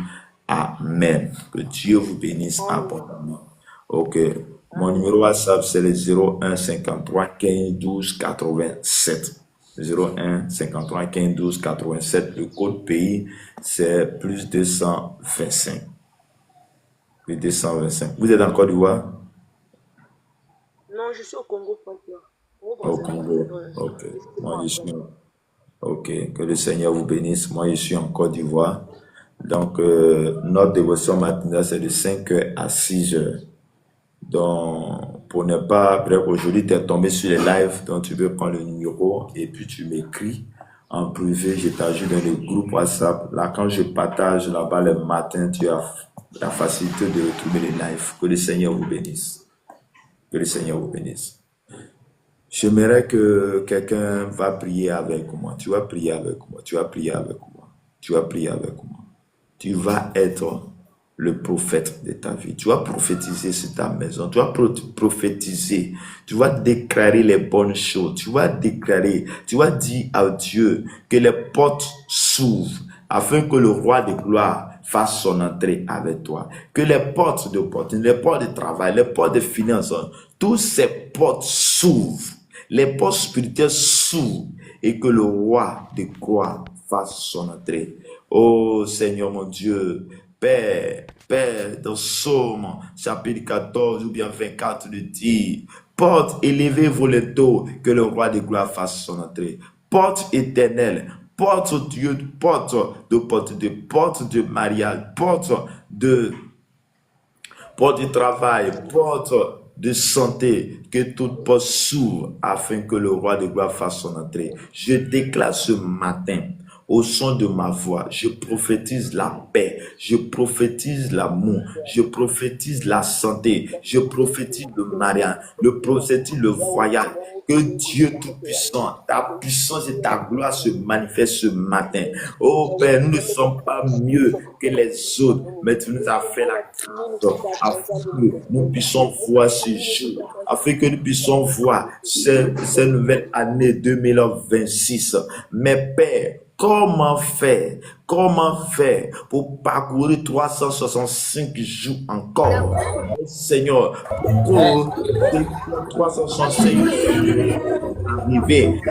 Amen. Que Dieu vous bénisse abondamment. Ok. Mon numéro WhatsApp c'est le 01 53 15 12 87. 01 53 15 12 87. Le code pays, c'est plus 225. Plus 225. Vous êtes en Côte d'Ivoire? Non, je suis au Congo, Au Congo. Ok. Moi, je suis. Ok. Que le Seigneur vous bénisse. Moi, je suis en Côte d'Ivoire. Donc, notre dévotion matinale, c'est de 5h à 6h. Donc, pour ne pas, bref, aujourd'hui, tu es tombé sur les lives, donc tu peux prendre le numéro et puis tu m'écris en privé, je t'ajoute dans le groupe WhatsApp. Là, quand je partage là-bas le matin, tu as la facilité de retrouver les lives. Que le Seigneur vous bénisse. Que le Seigneur vous bénisse. J'aimerais que quelqu'un va prier avec moi. Tu vas prier avec moi. Tu vas prier avec moi. Tu vas prier avec moi. Tu vas être le prophète de ta vie. Tu vas prophétiser sur ta maison. Tu vas prophétiser. Tu vas déclarer les bonnes choses. Tu vas déclarer. Tu vas dire à Dieu que les portes s'ouvrent afin que le roi de gloire fasse son entrée avec toi. Que les portes d'opportunité, les portes de travail, les portes de finances, toutes ces portes s'ouvrent. Les portes spirituelles s'ouvrent et que le roi de gloire fasse son entrée. Oh Seigneur mon Dieu, Père, dans Somme, chapitre 14 ou bien 24, il dit, porte élevée vos letos, que le roi de gloire fasse son entrée. Porte éternelle, porte Dieu, porte de mariage, porte du travail, porte de santé, que toute porte s'ouvre afin que le roi de gloire fasse son entrée. Je déclare ce matin, au son de ma voix, je prophétise la paix, je prophétise l'amour, je prophétise la santé, je prophétise le mariage, je prophétise le voyage. Que Dieu Tout-Puissant, ta puissance et ta gloire se manifestent ce matin. Oh Père, nous ne sommes pas mieux que les autres, mais tu nous as fait la grâce afin que nous puissions voir ce jour, afin que nous puissions voir cette nouvelle année 2026. Mais Père, Comment faire pour parcourir 365 jours encore? Seigneur, pour que 365 jours arriver,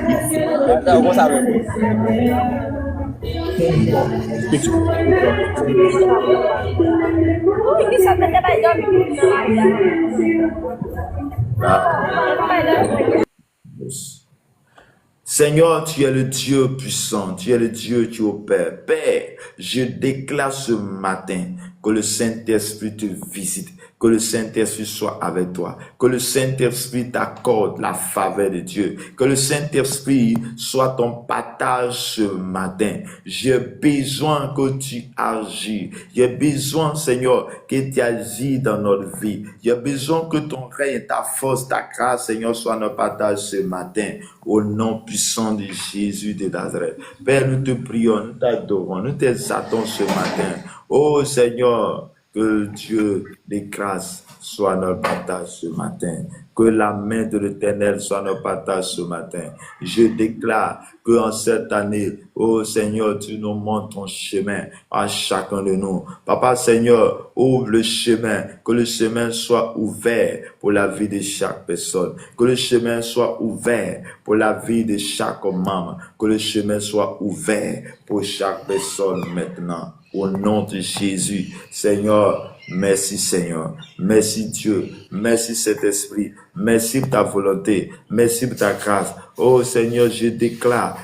Seigneur, tu es le Dieu puissant, tu es le Dieu qui opère. Père, je déclare ce matin que le Saint-Esprit te visite, que le Saint-Esprit soit avec toi, que le Saint-Esprit t'accorde la faveur de Dieu, que le Saint-Esprit soit ton partage ce matin. J'ai besoin que tu agis. J'ai besoin, Seigneur, que tu agis dans notre vie. J'ai besoin que ton règne, ta force, ta grâce, Seigneur, soit notre partage ce matin. Au nom puissant de Jésus de Nazareth. Père, nous te prions, nous t'adorons, nous t'exaltons ce matin. Oh Seigneur, que Dieu de grâce soit notre partage ce matin. Que la main de l'Éternel soit notre partage ce matin. Je déclare que en cette année, oh Seigneur, tu nous montres ton chemin à chacun de nous. Papa Seigneur, ouvre le chemin, que le chemin soit ouvert pour la vie de chaque personne. Que le chemin soit ouvert pour la vie de chaque membre. Que le chemin soit ouvert pour chaque personne maintenant. Au nom de Jésus, Seigneur, merci Seigneur, merci Dieu, merci Saint-Esprit, merci pour ta volonté, merci pour ta grâce. Oh Seigneur, je déclare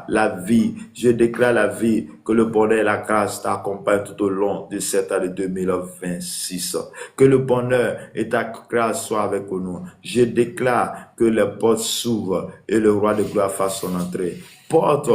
la vie, que le bonheur et la grâce t'accompagnent tout au long de cette année 2026. Que le bonheur et ta grâce soient avec nous. Je déclare que les portes s'ouvrent et le roi de gloire fasse son entrée. Porte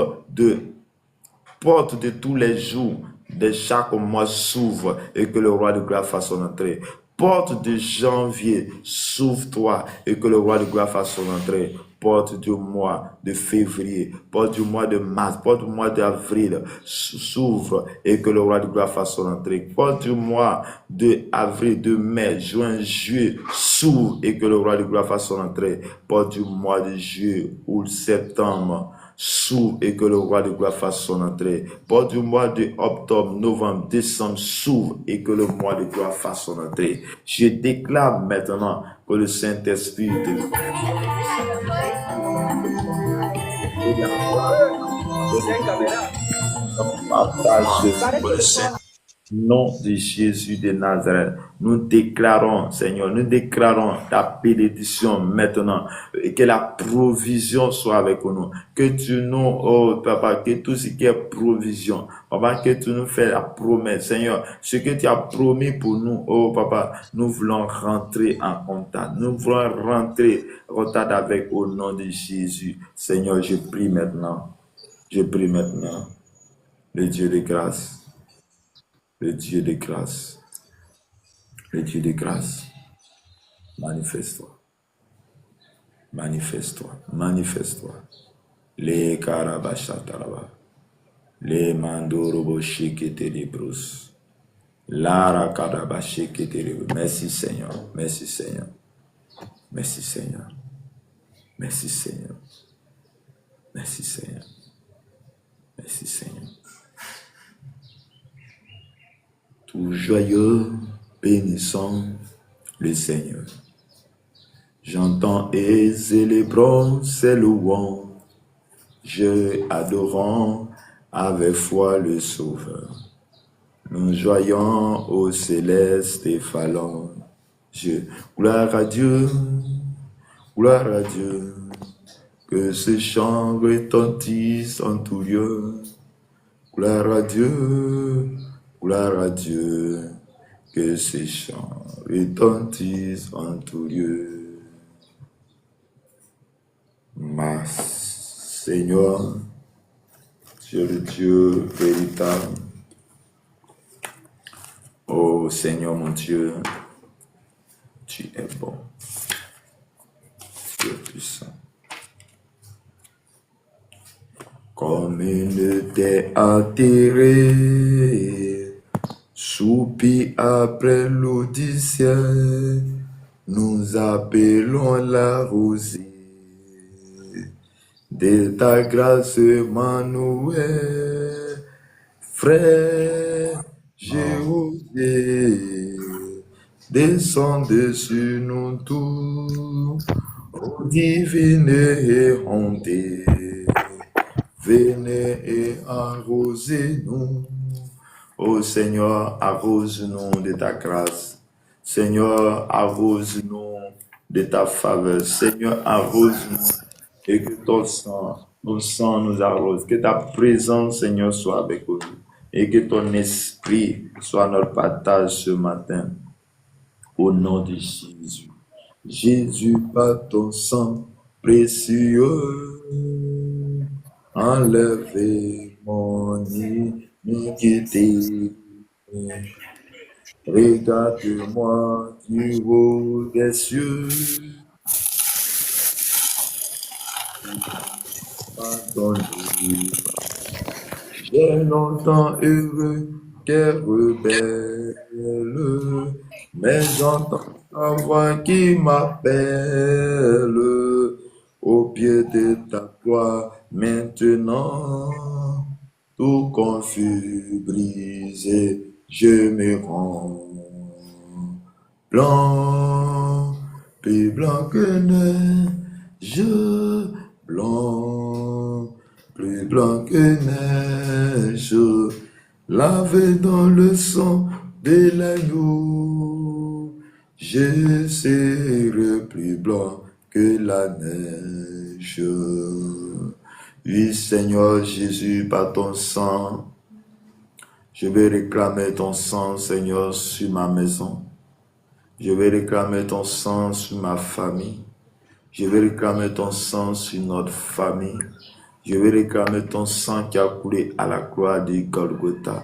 de tous les jours de chaque mois s'ouvre et que le roi de gloire fasse son entrée. Porte de janvier, s'ouvre-toi et que le roi de gloire fasse son entrée. Porte du mois de février, porte du mois de mars, porte du mois d'avril, s'ouvre et que le roi de gloire fasse son entrée. Porte du mois de avril, de mai, juin, juillet, s'ouvre et que le roi de gloire fasse son entrée. Porte du mois de juillet ou septembre, s'ouvre et que le roi de gloire fasse son entrée. Porte du mois de octobre, novembre, décembre, s'ouvre et que le mois de gloire fasse son entrée. Je déclare maintenant que le Saint-Esprit nom de Jésus de Nazareth, nous déclarons, Seigneur, ta bénédiction maintenant, et que la provision soit avec nous, que tu nous, oh Papa, que tout ce qui est provision, Papa, que tu nous fais la promesse, Seigneur, ce que tu as promis pour nous, oh Papa, nous voulons rentrer en contact, nous voulons rentrer en contact avec au nom de Jésus. Seigneur, je prie maintenant, le Dieu de grâce. Le Dieu de grâce, manifeste-toi. Les Karabashataraba, les Mandorobo Shiketelibros, Lara Karabashiketelibros. Merci Seigneur. Tout joyeux, bénissant le Seigneur. J'entends et célébrons ses louanges, je adorons avec foi le Sauveur. Nous joyons au céleste et phalange. Gloire à Dieu, que ce chant retentisse en tout lieu. Gloire à Dieu, que ces chants retentissent en tout lieu. Ma Seigneur, tu es le Dieu véritable. Oh Seigneur mon Dieu, tu es bon, tu es puissant. Comme une terre atterrée, soupir après l'eau du ciel, nous appelons la rosée. de ta grâce, Emmanuel. Frère Jéhovah, descendez sur nous tous, ô divine et honte, venez et arrosez-nous. Ô Seigneur, arrose-nous de ta grâce. Seigneur, arrose-nous de ta faveur. Seigneur, arrose-nous et que ton sang nous arrose. Que ta présence, Seigneur, soit avec nous et que ton esprit soit notre partage ce matin. Au nom de Jésus. Jésus, par ton sang précieux, enlevez mon iniquité. Regarde-moi du haut des cieux. Pardonne-moi. J'ai longtemps heureux qu'est rebelle, mais j'entends ta voix qui m'appelle au pied de ta croix. Maintenant, tout confus, brisé, je me rends blanc, plus blanc que neige, blanc, plus blanc que neige, lavé dans le sang de l'agneau, je serai plus blanc que la neige. Oui, Seigneur Jésus, par ton sang, je vais réclamer ton sang, Seigneur, sur ma maison. Je vais réclamer ton sang sur ma famille. Je vais réclamer ton sang sur notre famille. Je vais réclamer ton sang qui a coulé à la croix de Golgotha.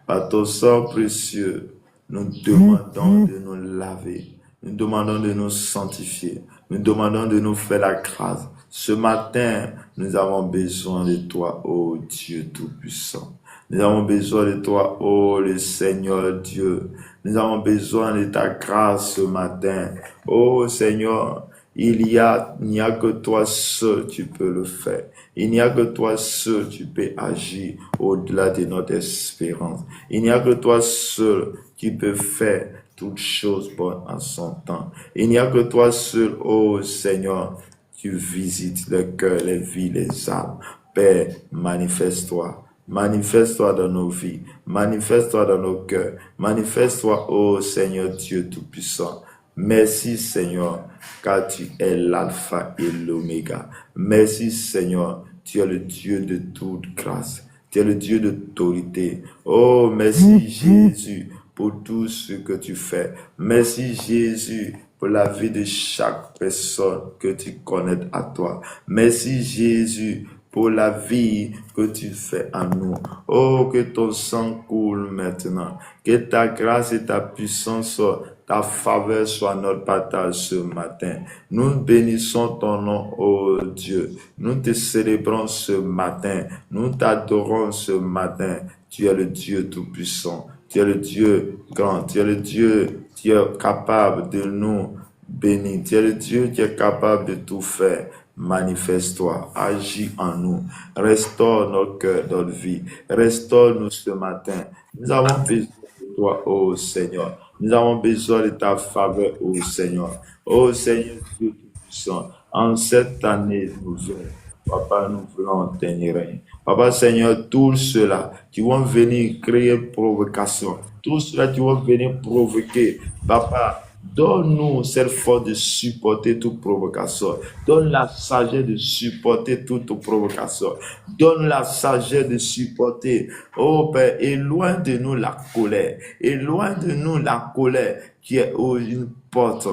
Par ton sang précieux, nous demandons de nous laver. Nous demandons de nous sanctifier. Nous demandons de nous faire la grâce. Ce matin, nous avons besoin de toi, ô Dieu Tout-Puissant. Nous avons besoin de toi, ô le Seigneur Dieu. Nous avons besoin de ta grâce ce matin. Ô Seigneur, il n'y a que toi seul tu peux le faire. Il n'y a que toi seul tu peux agir au-delà de notre espérance. Il n'y a que toi seul qui peux faire toutes choses bonnes en son temps. Il n'y a que toi seul, ô Seigneur, tu visites les cœurs, les vies, les âmes. Père, manifeste-toi. Manifeste-toi dans nos vies, manifeste-toi dans nos cœurs, manifeste-toi, ô Seigneur Dieu Tout-Puissant. Merci Seigneur, car tu es l'alpha et l'oméga. Merci Seigneur, tu es le Dieu de toute grâce, tu es le Dieu d'autorité. Oh, merci Jésus pour tout ce que tu fais. Merci Jésus pour la vie de chaque personne que tu connais à toi. Merci Jésus pour la vie que tu fais en nous. Oh, que ton sang coule maintenant. Que ta grâce et ta puissance, ta faveur soit notre partage ce matin. Nous bénissons ton nom, oh Dieu. Nous te célébrons ce matin. Nous t'adorons ce matin. Tu es le Dieu Tout-Puissant. Tu es le Dieu grand. Tu es le Dieu qui est capable de nous bénir. Tu es le Dieu qui est capable de tout faire. Manifeste-toi, agis en nous, restaure nos cœurs, notre vie, restaure-nous ce matin. Nous avons besoin de toi, ô Seigneur. Nous avons besoin de ta faveur, ô Seigneur. Ô Seigneur Dieu Tout-Puissant, en cette année nouvelle, Papa, nous voulons tenir. Papa Seigneur, tous ceux-là qui vont venir créer provocation, tous ceux-là qui vont venir provoquer, Papa, donne-nous cette force de supporter toute provocation. Donne la sagesse de supporter toute provocation. Donne la sagesse de supporter. Oh Père, éloigne de nous la colère. Éloigne de nous la colère qui est une porte,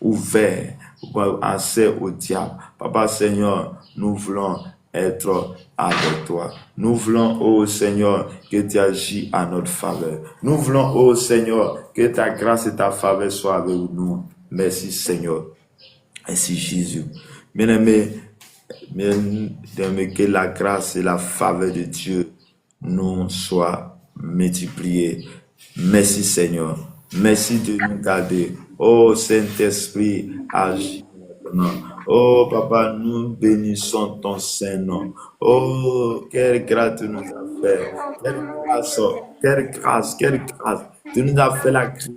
ouverte, accès au diable. Papa Seigneur, nous voulons être avec toi. Nous voulons, ô Seigneur, que tu agis à notre faveur. Nous voulons, ô Seigneur, que ta grâce et ta faveur soient avec nous. Merci Seigneur. Merci Jésus. Bien-aimés, que la grâce et la faveur de Dieu nous soient multipliées. Merci Seigneur. Merci de nous garder. Oh Saint-Esprit, agis maintenant. Oh, papa, nous bénissons ton Saint-Nom. Oh, quelle grâce tu nous as fait. Quelle grâce, quelle grâce, quelle grâce. Tu nous as fait la grâce.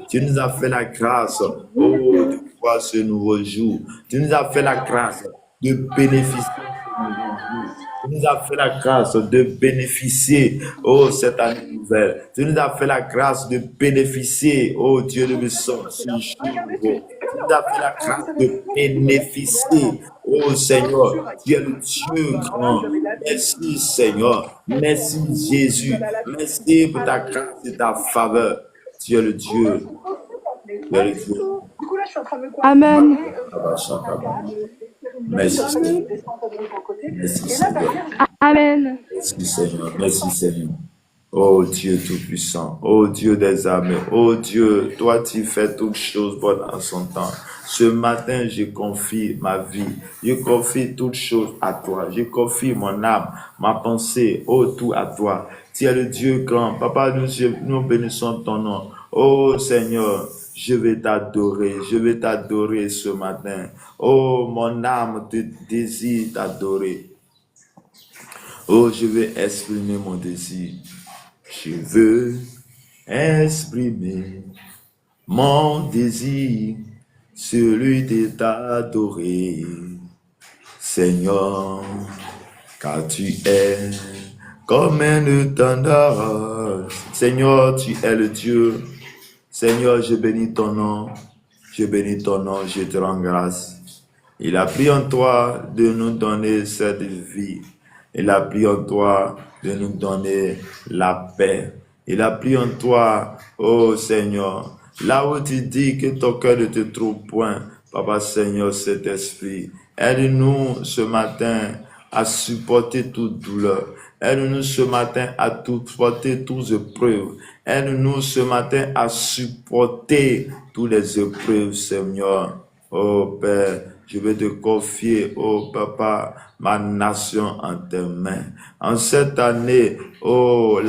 Tu nous as fait la grâce. Oh, de voir ce nouveau jour. Tu nous as fait la grâce de bénéficier de ce nouveau jour. Tu nous as fait la grâce de bénéficier, oh, cette année nouvelle. Tu nous as fait la grâce de bénéficier, oh Dieu de mes ce jour nouveau. Tu nous as fait la grâce de bénéficier, oh Seigneur. Tu es le Dieu grand. Merci Seigneur. Merci Jésus. Merci pour ta grâce et ta faveur. Tu es le Dieu. Tu es le Dieu. Amen. Merci Seigneur. Merci Seigneur. Amen. Merci Seigneur. Merci Seigneur. Oh Dieu Tout-Puissant, oh Dieu des armées, oh Dieu, toi tu fais toutes choses bonnes en son temps. Ce matin, je confie ma vie, je confie toutes choses à toi, je confie mon âme, ma pensée, oh tout à toi. Tu es le Dieu grand. Papa, nous bénissons ton nom. Oh Seigneur, je vais t'adorer ce matin. Oh, mon âme te désire t'adorer. Oh, je vais exprimer mon désir. Je veux exprimer mon désir, celui de t'adorer, Seigneur, car tu es comme un tendard. Seigneur, tu es le Dieu. Seigneur, je bénis ton nom, je te rends grâce. Il a pris en toi de nous donner cette vie. Il a pris en toi de nous donner la paix. Il a pris en toi, oh Seigneur, là où tu dis que ton cœur ne te trouve point, Papa Seigneur, cet esprit, aide-nous ce matin à supporter toute douleur. Aide-nous ce matin à supporter toutes épreuves. Aide-nous ce matin à supporter toutes les épreuves, Seigneur. Oh Père, je vais te confier, oh Papa, ma nation en tes mains. En cette année, oh que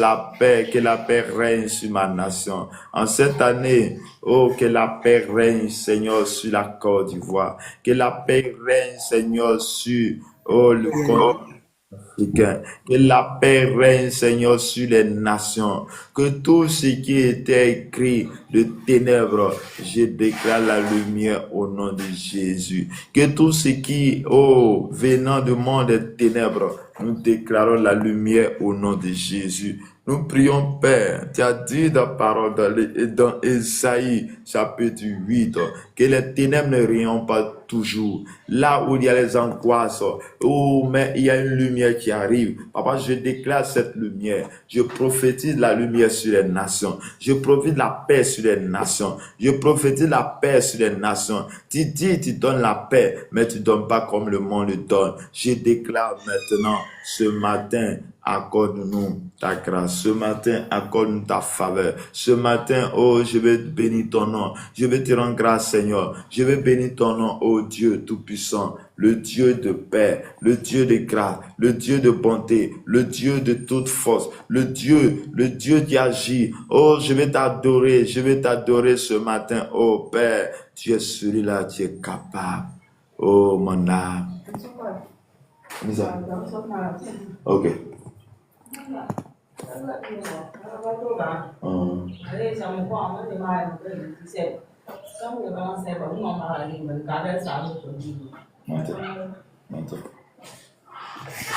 la paix règne sur ma nation. En cette année, oh que la paix règne, Seigneur, sur la Côte d'Ivoire. Que la paix règne, Seigneur, sur le continent. Que la paix règne, Seigneur, sur les nations. Que tout ce qui était écrit de ténèbres, je déclare la lumière au nom de Jésus. Que tout ce qui, venant du monde des ténèbres, nous déclarons la lumière au nom de Jésus. Nous prions, Père, tu as dit dans la parole dans Ésaïe, chapitre 8, que les ténèbres ne règnent pas toujours. Là où il y a les angoisses, mais il y a une lumière qui arrive. Papa, je déclare cette lumière. Je prophétise la lumière sur les nations. Je prophétise la paix sur les nations. Je prophétise la paix sur les nations. Tu dis, tu donnes la paix, mais tu ne donnes pas comme le monde le donne. Je déclare maintenant, ce matin, accorde-nous ta grâce. Ce matin, accorde-nous ta faveur. Ce matin, je vais bénir ton nom. Je vais te rendre grâce, Seigneur. Je vais bénir ton nom, Dieu Tout-Puissant, le Dieu de paix, le Dieu de grâce, le Dieu de bonté, le Dieu de toute force, le Dieu qui agit. Oh, je vais t'adorer ce matin, oh Père. Tu es celui-là, tu es capable. Oh, mon âme. Ok.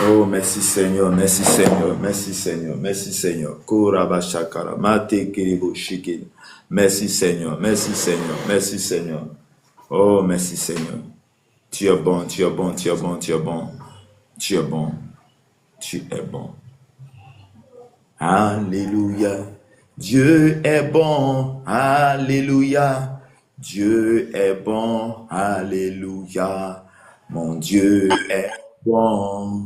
Oh, merci Seigneur, merci Seigneur, merci Seigneur, merci Seigneur. Merci Seigneur, merci Seigneur, merci Seigneur. Oh, merci Seigneur. Tu es bon, tu es bon, tu es bon, tu es bon. Tu es bon, tu es bon. Alléluia. Dieu est bon, alléluia. Dieu est bon, alléluia. Mon Dieu est bon.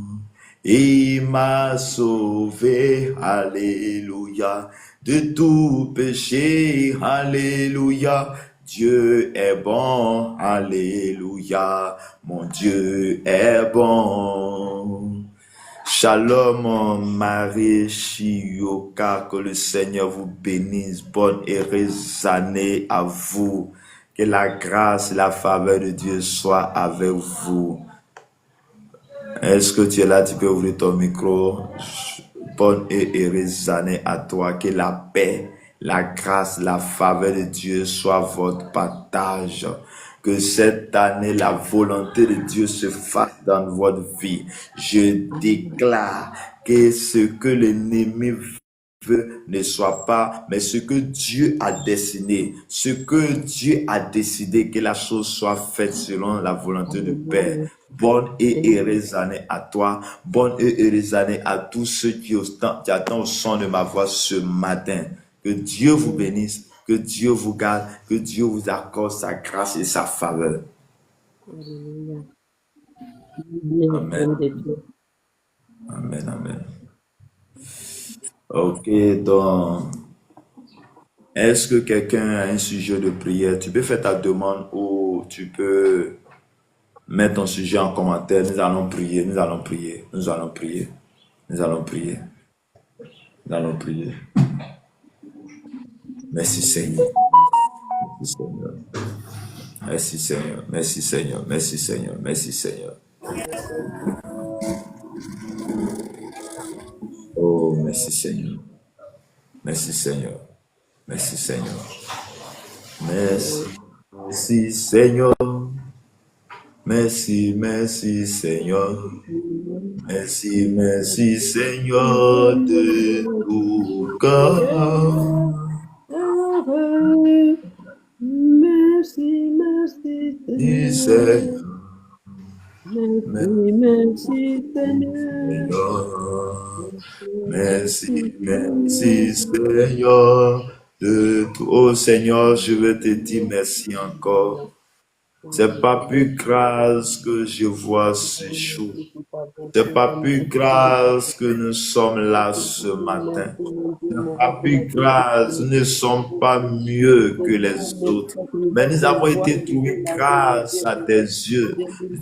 Il m'a sauvé, alléluia. De tout péché, alléluia. Dieu est bon, alléluia. Mon Dieu est bon. Shalom, Marie Chioka, que le Seigneur vous bénisse. Bonne et heureuse année à vous. Que la grâce et la faveur de Dieu soient avec vous. Est-ce que tu es là? Tu peux ouvrir ton micro. Bonne et heureuse année à toi. Que la paix, la grâce, la faveur de Dieu soit votre partage. Que cette année, la volonté de Dieu se fasse dans votre vie. Je déclare que ce que l'ennemi veut ne soit pas, mais ce que Dieu a dessiné, ce que Dieu a décidé, que la chose soit faite selon la volonté de Père. Bonne et heureuse année à toi. Bonne et heureuse année à tous ceux qui attendent au son de ma voix ce matin. Que Dieu vous bénisse, que Dieu vous garde, que Dieu vous accorde sa grâce et sa faveur. Amen. Amen, amen. Ok, donc, est-ce que quelqu'un a un sujet de prière? Tu peux faire ta demande ou tu peux mettre ton sujet en commentaire. Nous allons prier, nous allons prier, nous allons prier, nous allons prier, nous allons prier. Merci Seigneur. Merci Seigneur. Merci Seigneur. Merci Seigneur. Merci Seigneur. Merci Seigneur. Oh, merci Seigneur. Merci Seigneur. Merci Seigneur. Merci Seigneur. Merci, merci Seigneur. Merci, merci Seigneur de tout cœur. Merci, merci Seigneur. Merci Seigneur. Merci, merci Seigneur de tout. Oh Seigneur, je veux te dire merci encore. C'est pas plus grâce que je vois ce jour. C'est pas plus grâce que nous sommes là ce matin. C'est pas plus grâce, nous ne sommes pas mieux que les autres. Mais nous avons été trouvés grâce à tes yeux.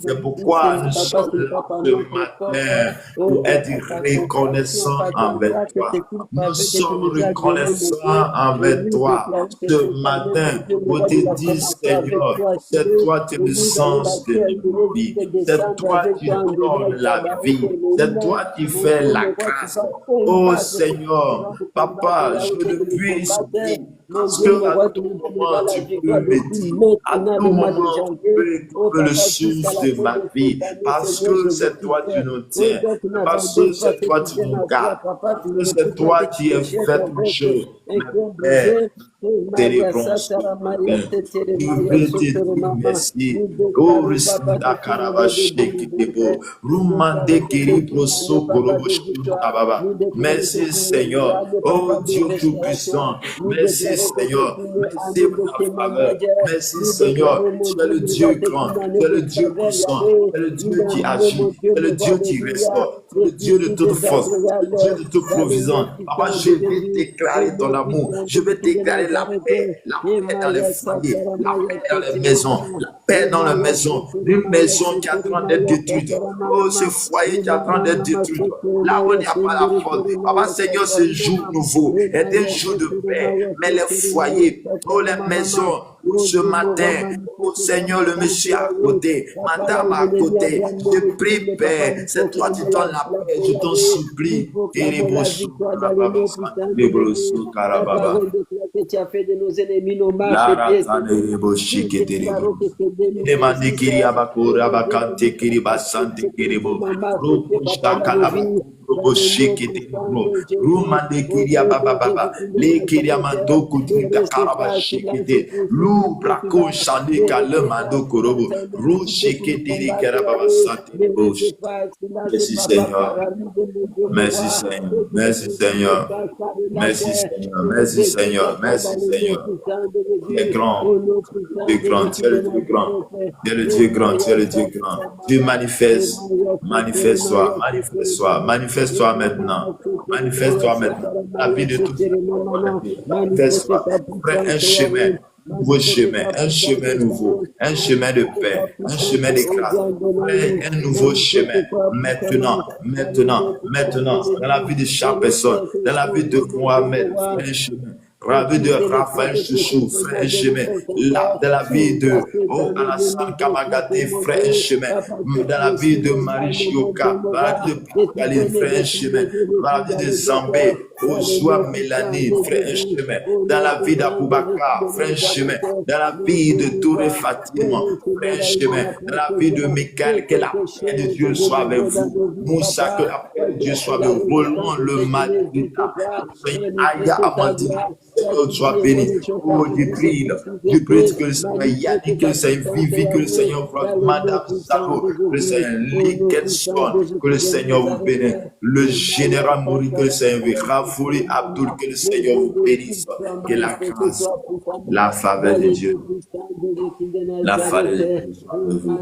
C'est pourquoi nous sommes là ce matin pour être reconnaissants envers toi. Nous sommes reconnaissants envers toi ce matin pour te dire, Seigneur, c'est toi qui es le sens de notre vie. C'est toi qui donnes la vie. C'est toi qui fais la grâce. Oh Seigneur, Papa, je ne puisse dire parce que à tout moment tu peux me dire, à tout moment tu peux le souffle de ma vie, parce que c'est toi qui nous tiens, parce que c'est toi qui nous gardes, parce que c'est toi qui as fait le jeu. Père, célébrons ce matin. Je veux te dire merci. Oh, Rissinda Karabashi Kitebo, Rumande Kiri Proso Koroboshi Tababa. Merci Seigneur. Oh Dieu Tout-Puissant. Merci Seigneur. Merci pour ta faveur. Merci Seigneur. Tu es le Dieu grand. Tu es le Dieu puissant. Tu es le Dieu qui agit. Tu es le Dieu qui restaure. Tu es le Dieu de toute force. Tu es le Dieu de toute provision. Papa, je vais déclarer ton amour. Je vais déclarer la paix dans les foyers, la paix dans les maisons, la paix dans la maison, une maison qui est en train d'être détruite. Oh, ce foyer qui est en train d'être détruit. Là où il n'y a pas la force. Papa, Seigneur, ce jour nouveau est un jour de paix. Mais les foyers, oh, les maisons, ce matin, oh Seigneur, le monsieur à côté, madame à côté, je prie, Père, c'est toi qui donnes la paix, je t'en supplie. Et les brossous, Karababa. Tu as fait de nos ennemis nos marches. Demande kiri abakura bakante kiri basante kiri bo. Rukushta kalaba. Rukushiki bo. Rumande kiri abababa. Le kiri amando kutinda karabashiki. Lu brako shande kalemando korobo. Rushiki tiri karababa sante bo. Merci Seigneur. Merci Seigneur. Merci Seigneur. Merci Seigneur. Merci Seigneur. Merci Seigneur. Tu es grand. Tu es grand. Tu es le Dieu grand. Tu es le Dieu grand. Tu es le Dieu grand. Tu manifestes. Manifeste-toi. Manifeste-toi. Manifeste-toi maintenant. Manifeste-toi maintenant. La vie de tout le monde. Manifeste-toi. Prends un chemin. Nouveau chemin, un chemin nouveau, un chemin de paix, un chemin de grâce, un nouveau chemin, maintenant, dans la vie de chaque personne, dans la vie de Mohamed, un chemin. la vie de Raphaël Chouchou, frère chemin, dans la vie de Alassane Kamagate, frère chemin, dans la vie de Marie Chioka, dans la vie de Pascaline, frère chemin, dans la vie de Zambé, Joie Mélanie, frère chemin, dans la vie d'Aboubakar, frère chemin, dans la vie de Touré Fatima, frère chemin, dans la vie de Michael, que la paix de Dieu soit avec vous. Moussa, que la paix de Dieu soit avec vous. Roland, le Malita, Aya Amandine, que soit béni. Oh, Dupril, que le Seigneur Yannick, que le Seigneur Vivi, que le Seigneur Madame Salo, que le Seigneur Likelson, que le Seigneur vous bénisse. Le général Mouri, que le Seigneur vous Rafouli Abdul, que le Seigneur vous bénisse. Que la grâce, la faveur de Dieu, la faveur de Dieu soit avec vous.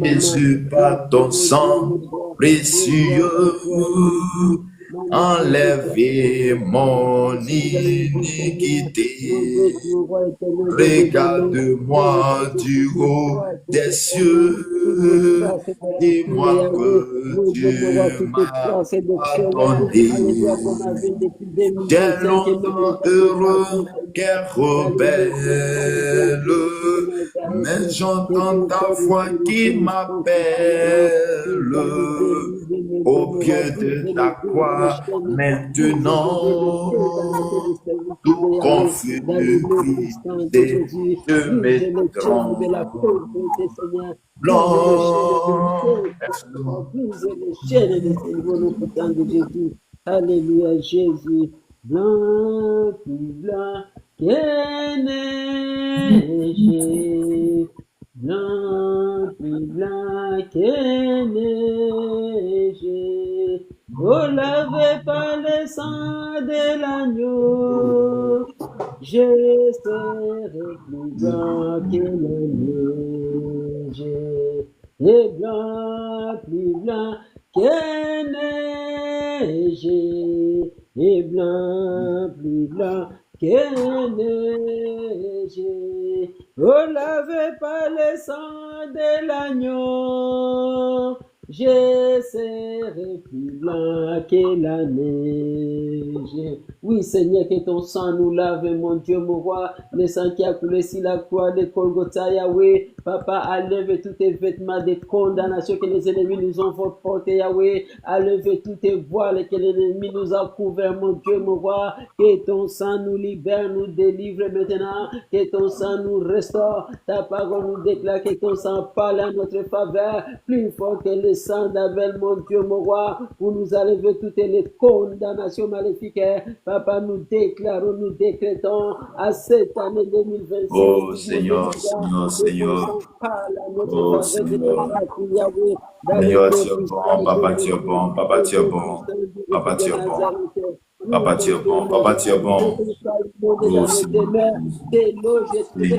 Jésus, par ton sang précieux, enlève mon iniquité. Regarde-moi du haut des cieux. Dis-moi que tu m'as pardonné. J'ai longtemps heureux qu'elle rebelle, mais j'entends ta voix qui m'appelle. Au pied de ta croix, maintenant, tout confus brisé, je me trompe. Alléluia, Jésus, blanc, plus blanc que neige, blanc, plus blanc que neige, oh, lavé par le sang de l'agneau, je serai plus blanc que la neige, et blanc, plus blanc que neige, et blanc, plus blanc que neige, oh, lavé par le sang de l'agneau, je serai plus blanc que la neige. Oui, Seigneur, que ton sang nous lave, mon Dieu, mon roi, le sang qui a coulé sur la croix de Golgotha, Yahweh. Papa, enlève tous tes vêtements de condamnation que les ennemis nous ont portés, Yahweh. Enlève tous tes voiles que l'ennemi nous a couverts, mon Dieu, mon roi. Que ton sang nous libère, nous délivre maintenant. Que ton sang nous restaure. Ta parole nous déclare que ton sang parle à notre faveur, plus fort que le sang d'Abel, mon Dieu, mon roi, pour nous enlever toutes les condamnations maléfiques. Papa, nous déclarons, nous décrétons à cette année 2026. Oh Seigneur, Seigneur, Seigneur. Oh Seigneur. Seigneur, tu es bon, Papa, tu es bon, Papa, tu es bon, Papa, tu es bon. Papa, tu es bon, Papa, tu es bon. Oh Seigneur, Seigneur Jésus,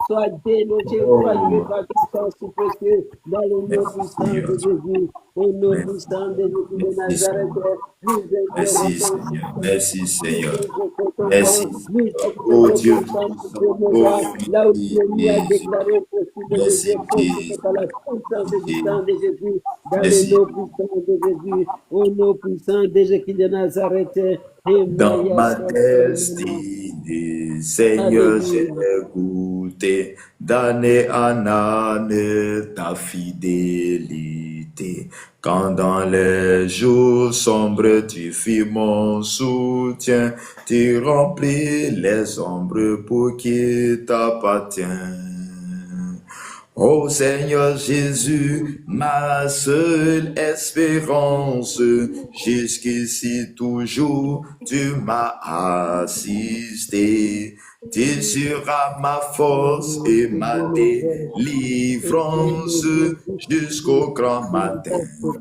soit délogé, dans le nom puissant de Jésus, au nom puissant de Jésus de Nazareth. Merci Seigneur, merci Seigneur, merci Seigneur. Oh Dieu, là où tu as déclaré merci par la puissance du sang de Jésus, dans le nom puissant de Jésus, au nom puissant de Jésus de Nazareth. Dans ma destinée, Seigneur, j'ai goûté d'année en année ta fidélité. Quand dans les jours sombres tu fus mon soutien, tu remplis les ombres pour qui t'appartient. Ô Seigneur Jésus, ma seule espérance, jusqu'ici toujours tu m'as assisté. Tu seras ma force et ma délivrance jusqu'au grand matin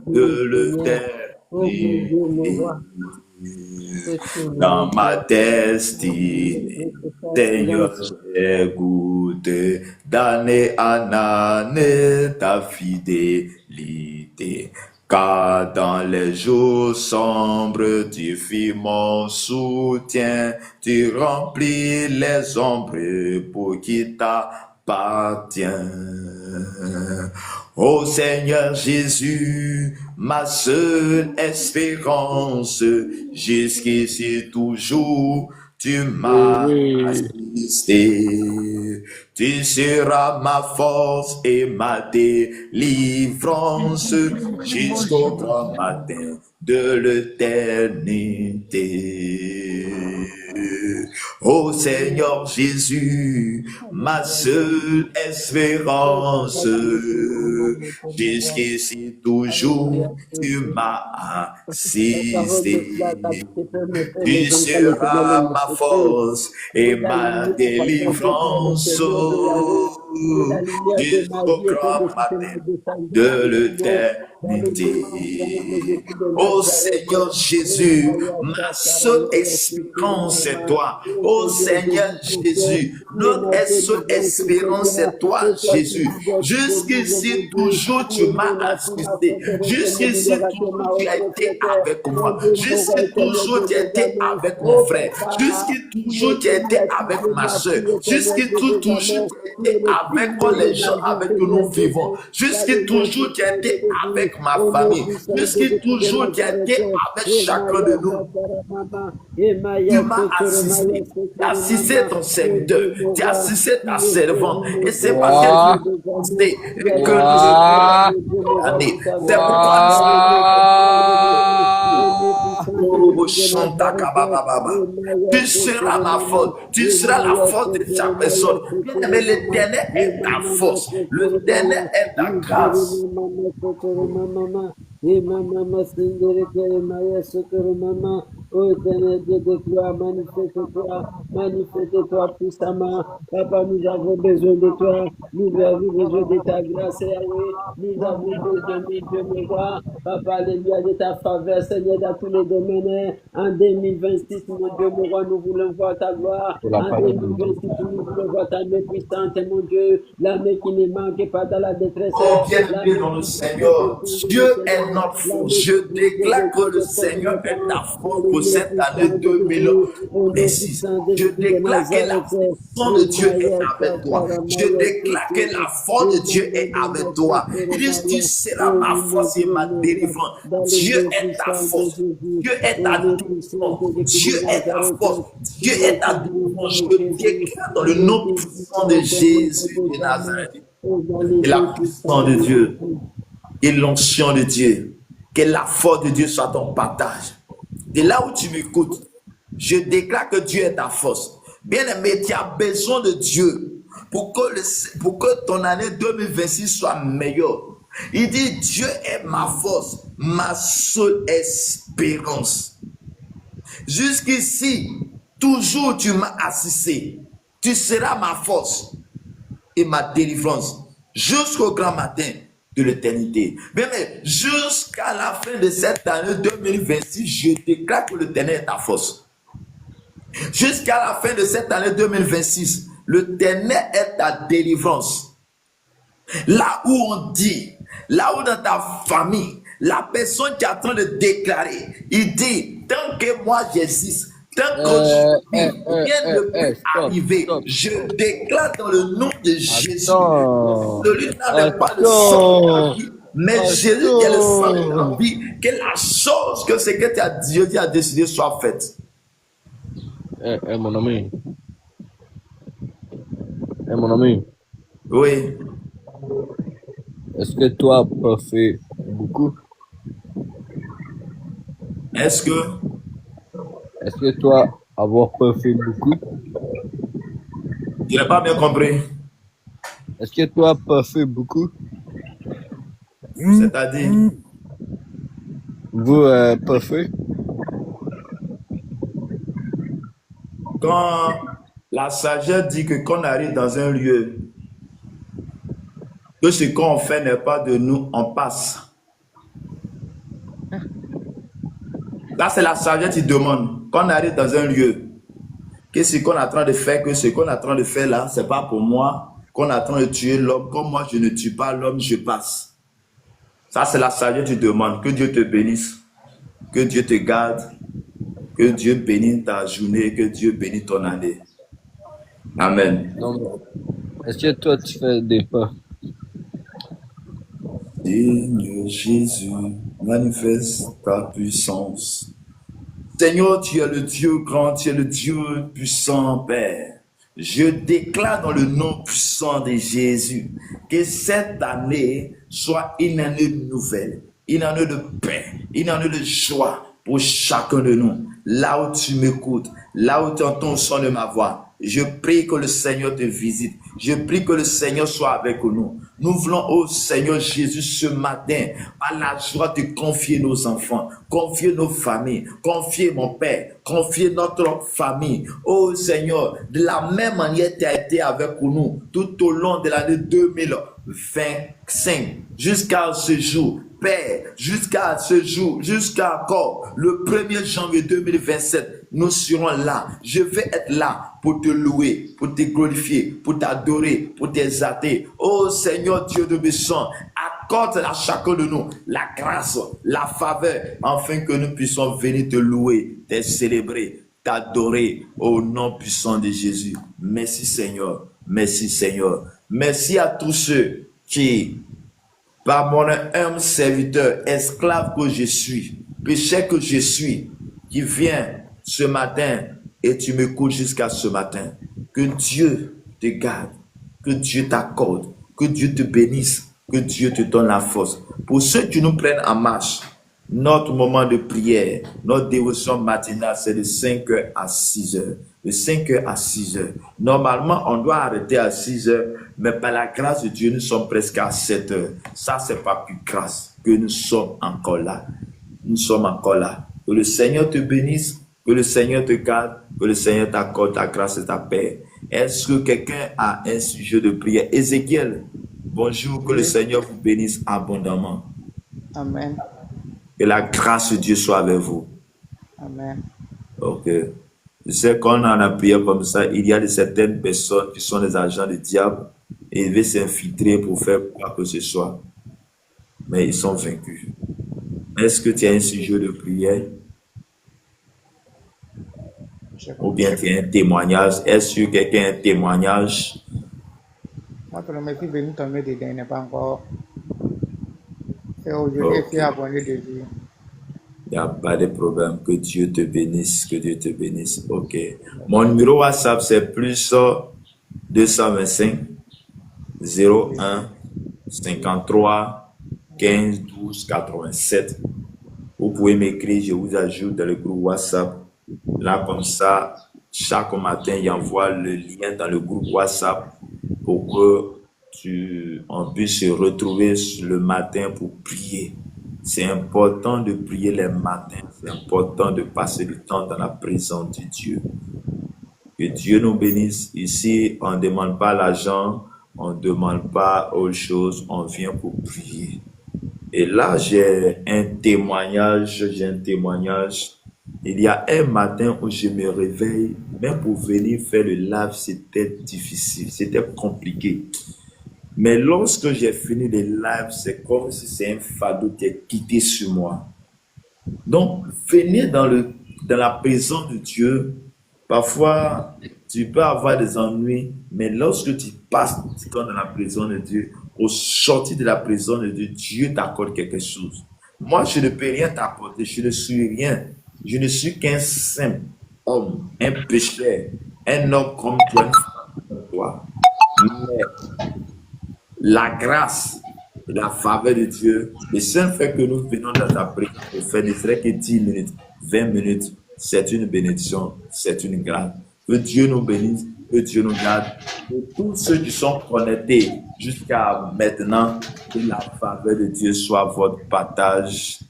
de l'éternité. Dans ma destinée, Seigneur, j'ai goûté d'année en année ta fidélité. Car dans les jours sombres, tu fus mon soutien, tu remplis les ombres pour qui t'appartient. Ô Seigneur Jésus, ma seule espérance, jusqu'ici toujours, tu m'as assisté. Tu seras ma force et ma délivrance jusqu'au grand matin de l'éternité. Ô Seigneur Jésus, ma seule espérance, jusqu'ici toujours, tu m'as assisté. Tu seras ma force et ma délivrance jusqu'au grand matin de l'éternité. Ô Seigneur Jésus, ma seule espérance c'est toi. Ô Seigneur Jésus, notre seule espérance c'est toi, Jésus. Jusqu'ici toujours tu m'as assisté. Jusqu'ici toujours tu as été avec moi. Jusqu'ici toujours tu as été avec mon frère. Jusqu'ici toujours tu as été avec ma soeur. Jusqu'ici toujours tu as été avec les gens avec qui nous vivons. Jusqu'ici toujours tu as été avec ma famille. Jusqu'ici toujours tu as été avec chacun de nous. Tu m'as assisté. Tu as assisté ton serviteur. Tu as assisté ta servante. Et c'est parce que tu as assisté que c'est pourquoi tu seras ma force. Tu seras la force de chaque personne. Mais l'Éternel est ta force. L'Éternel est ta grâce. Oh Éternel Dieu de gloire, manifeste-toi puissamment. Papa, nous avons besoin de toi, nous avons besoin de ta grâce, Yahweh. Nous avons besoin de Dieu, mon roi. Papa, alléluia, de ta faveur, Seigneur, dans tous les domaines. En 2026, mon Dieu, mon roi, nous voulons voir ta gloire. En 2026, nous voulons voir ta main puissante, mon Dieu, la main qui ne manque pas dans la détresse. Oh, bienvenue dans le Seigneur. Dieu est notre force. Je déclare que le Seigneur est ta force pour cette année 2026. Je déclare que la force de Dieu est avec toi. Je déclare que la force de Dieu est avec toi. Christ, tu seras ma force et ma délivrance. Dieu est ta force. Dieu est ta délivrance. Dieu est ta force. Dieu est ta délivrance. Je déclare dans le nom puissant de Jésus de Nazareth. Et la puissance de Dieu et l'onction de Dieu. Que la force de Dieu soit ton partage. De là où tu m'écoutes, je déclare que Dieu est ta force. Bien-aimé, tu as besoin de Dieu pour que ton année 2026 soit meilleure. Il dit, Dieu est ma force, ma seule espérance. Jusqu'ici, toujours tu m'as assisté. Tu seras ma force et ma délivrance jusqu'au grand matin de l'éternité. Mais jusqu'à la fin de cette année 2026, je déclare que l'Éternel est ta force. Jusqu'à la fin de cette année 2026, l'Éternel est ta délivrance. Là où on dit, là où dans ta famille, la personne qui est en train de déclarer, il dit, tant que moi j'existe, tant que rien ne peut arriver, je déclare dans le nom de Jésus, celui-là n'est pas le sang de la vie, mais Jésus qui est le sang de la vie, que la chose que ce que Dieu a décidé soit faite. Mon ami. Mon ami. Oui. Est-ce que toi, tu as fait beaucoup? Est-ce que toi, avoir fait beaucoup? Je n'ai pas bien compris. Est-ce que toi, tu as fait beaucoup? C'est-à-dire? Vous, pas fait? Quand la sagesse dit que quand on arrive dans un lieu, que ce qu'on fait n'est pas de nous, on passe. Là, c'est la sagesse qui demande. Quand on arrive dans un lieu, que ce qu'on est en train de faire, que ce qu'on est en train de faire là, c'est pas pour moi, qu'on est en train de tuer l'homme. Comme moi, je ne tue pas l'homme, je passe. Ça, c'est la sagesse qui demande. Que Dieu te bénisse. Que Dieu te garde. Que Dieu bénisse ta journée. Que Dieu bénisse ton année. Amen. Non, est-ce que toi, tu fais des pas? Seigneur Jésus, manifeste ta puissance. Seigneur, tu es le Dieu grand, tu es le Dieu puissant, Père. Je déclare dans le nom puissant de Jésus que cette année soit une année nouvelle, une année de paix, une année de joie pour chacun de nous. Là où tu m'écoutes, là où tu entends le son de ma voix, je prie que le Seigneur te visite. Je prie que le Seigneur soit avec nous. Nous voulons, au Seigneur Jésus, ce matin, par la joie, te confier nos enfants, confier nos familles, confier mon Père, confier notre famille. Oh Seigneur, de la même manière, tu as été avec nous tout au long de l'année 2025 jusqu'à ce jour. Père, jusqu'à ce jour, jusqu'à encore le 1er janvier 2027, nous serons là. Je vais être là pour te louer, pour te glorifier, pour t'adorer, pour t'exalter. Oh Seigneur Dieu de mes sangs, accorde à chacun de nous la grâce, la faveur, afin que nous puissions venir te louer, te célébrer, t'adorer au nom puissant de Jésus. Merci Seigneur, merci Seigneur. Merci à tous ceux qui, par mon humble serviteur, esclave que je suis, péché que je suis, qui vient ce matin et tu m'écoutes jusqu'à ce matin. Que Dieu te garde, que Dieu t'accorde, que Dieu te bénisse, que Dieu te donne la force. Pour ceux qui nous prennent en marche, notre moment de prière, notre dévotion matinale, c'est de 5h à 6h. De 5h à 6h. Normalement, on doit arrêter à 6h, mais par la grâce de Dieu, nous sommes presque à 7h. Ça, c'est pas plus grâce que nous sommes encore là. Nous sommes encore là. Que le Seigneur te bénisse, que le Seigneur te garde, que le Seigneur t'accorde ta grâce et ta paix. Est-ce que quelqu'un a un sujet de prière? Ézéchiel, bonjour, que le Seigneur vous bénisse abondamment. Amen. Que la grâce de Dieu soit avec vous. Amen. Ok. Je sais qu'on en a prié comme ça, il y a de certaines personnes qui sont des agents du diable et ils veulent s'infiltrer pour faire quoi que ce soit. Mais ils sont vaincus. Est-ce que tu as un sujet de prière? Ou bien tu as un témoignage? Est-ce que quelqu'un a un témoignage? Moi, pour le métier venu tomber dedans, il n'est pas encore. C'est aujourd'hui que tu es abonné de Dieu. Il n'y a pas de problème. Que Dieu te bénisse. Que Dieu te bénisse. Ok. Mon numéro WhatsApp, c'est plus 225 01 53 15 12 87. Vous pouvez m'écrire, je vous ajoute dans le groupe WhatsApp. Là, comme ça, chaque matin, il envoie le lien dans le groupe WhatsApp pour que on puisse se retrouver le matin pour prier. C'est important de prier les matins. C'est important de passer du temps dans la présence de Dieu. Que Dieu nous bénisse. Ici, on ne demande pas l'argent, on ne demande pas autre chose, on vient pour prier. Et là, j'ai un témoignage. Il y a un matin où je me réveille, même pour venir faire le live, c'était difficile, c'était compliqué. Mais lorsque j'ai fini le live, c'est comme si c'est un fardeau qui est quitté sur moi. Donc, venir dans la présence de Dieu, parfois, tu peux avoir des ennuis, mais lorsque tu passes du temps dans la présence de Dieu, au sortir de la présence de Dieu, Dieu t'accorde quelque chose. Moi, je ne peux rien t'apporter, je ne suis rien. Je ne suis qu'un simple homme, un pécheur, un homme comme toi, une femme comme toi. Mais la grâce et la faveur de Dieu, le seul fait que nous venons dans ta prière pour faire ne serait que 10 minutes, 20 minutes, c'est une bénédiction, c'est une grâce. Que Dieu nous bénisse, que Dieu nous garde. Que tous ceux qui sont connectés jusqu'à maintenant, que la faveur de Dieu soit votre partage,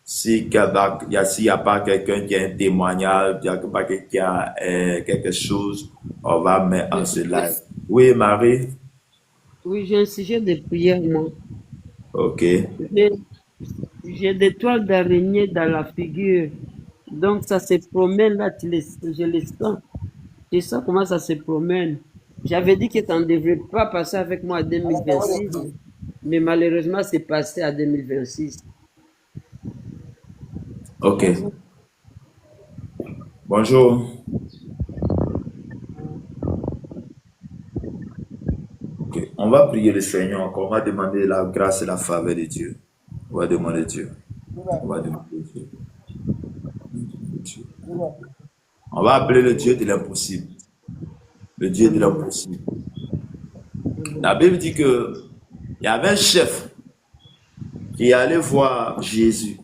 S'il n'y a pas quelqu'un qui a un témoignage, il n'y a pas quelqu'un qui a quelque chose, on va mettre en ce live. Oui, Marie? Oui, j'ai un sujet de prière, moi. Ok. J'ai des toiles d'araignée dans la figure. Donc, ça se promène là, je les sens. Je sens comment ça se promène. J'avais dit que ça ne devrait pas passer avec moi en 2026, mais malheureusement, c'est passé à 2026. Ok. Bonjour. Ok. On va prier le Seigneur encore. On va demander la grâce et la faveur de Dieu. On va demander Dieu. On va demander Dieu. On va appeler le Dieu de l'impossible. Le Dieu de l'impossible. La Bible dit que il y avait un chef qui allait voir Jésus.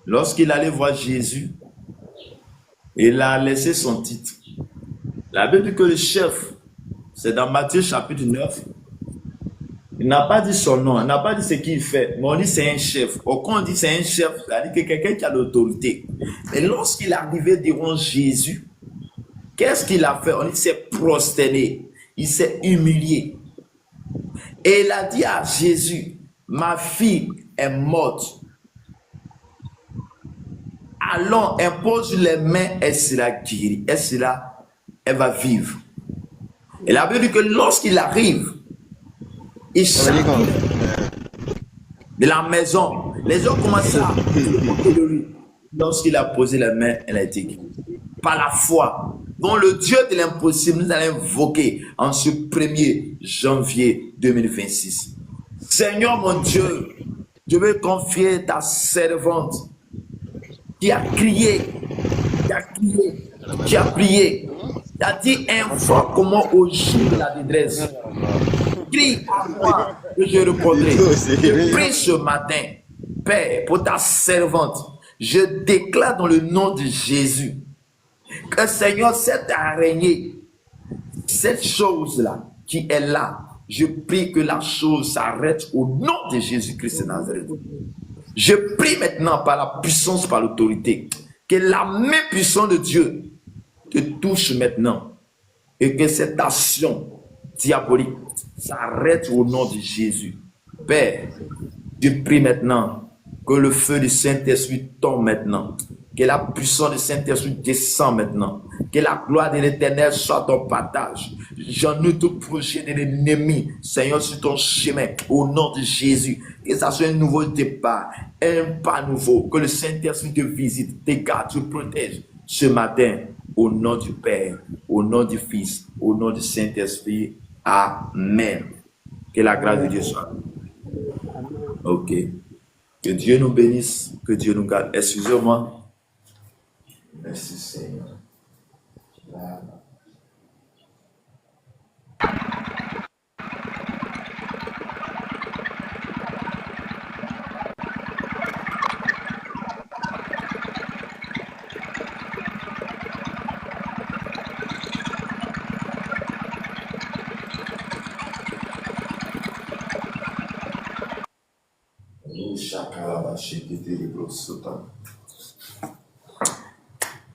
Lorsqu'il allait voir Jésus, il a laissé son titre. La Bible dit que le chef, c'est dans Matthieu chapitre 9, il n'a pas dit son nom, il n'a pas dit ce qu'il fait, mais on dit c'est un chef. Or, quand on dit c'est un chef, ça veut dire que quelqu'un qui a l'autorité. Et lorsqu'il est arrivé devant Jésus, qu'est-ce qu'il a fait? On dit qu'il s'est prosterné, il s'est humilié. Et il a dit à Jésus, ma fille est morte. Allons, impose les mains, elle sera guérie, elle va vivre. Et la Bible dit que lorsqu'il arrive, il s'arrive de la maison, les gens commencent à se moquer de lui. Lorsqu'il a posé les mains, elle a été guérie. Par la foi, dont le Dieu de l'impossible nous allons invoquer en ce 1er janvier 2026. Seigneur mon Dieu, je veux confier ta servante qui a crié, qui a prié, qui a dit invoque comment au jour de la détresse. Crie à moi que je répondrai. Je prie ce matin, Père, pour ta servante. Je déclare dans le nom de Jésus que Seigneur, cette araignée, cette chose-là qui est là, je prie que la chose s'arrête au nom de Jésus-Christ de Nazareth. Je prie maintenant par la puissance, par l'autorité, que la main puissante de Dieu te touche maintenant et que cette action diabolique s'arrête au nom de Jésus. Père, je prie maintenant que le feu du Saint-Esprit tombe maintenant, que la puissance du Saint-Esprit descend maintenant, que la gloire de l'Éternel soit ton partage. J'en ai tout projet de l'ennemi, Seigneur, sur ton chemin, au nom de Jésus. Que ça soit un nouveau départ, un pas nouveau, que le Saint-Esprit te visite, te garde, te protège ce matin, au nom du Père, au nom du Fils, au nom du Saint-Esprit. Amen. Que la grâce de Dieu soit. Ok. Que Dieu nous bénisse, que Dieu nous garde. Excusez-moi. Merci Seigneur.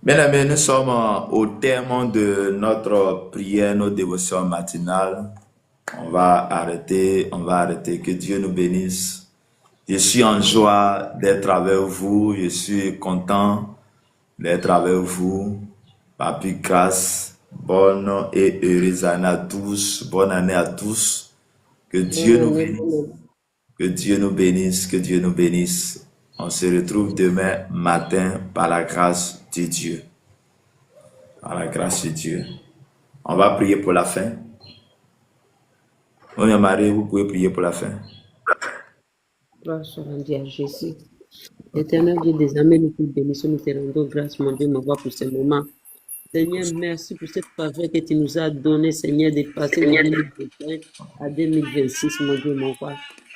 Bien aimés, nous sommes au terme de notre prière, nos dévotions matinales. On va arrêter. Que Dieu nous bénisse. Je suis en joie d'être avec vous. Je suis content d'être avec vous. Papi, grâce. Bonne et heureuse année à tous. Bonne année à tous. Que Dieu nous bénisse. Que Dieu nous bénisse. Que Dieu nous bénisse. On se retrouve demain matin par la grâce de Dieu. Par la grâce de Dieu. On va prier pour la fin. Mon Marie, vous pouvez prier pour la fin. Gloire soit rendue à Jésus. Éternel Dieu des armées, nous te bénissons, nous te rendons grâce, mon Dieu, mon roi, pour ce moment. Seigneur, merci pour cette faveur que tu nous as donnée, Seigneur, de passer de 2025 à 2026, mon Dieu, mon roi.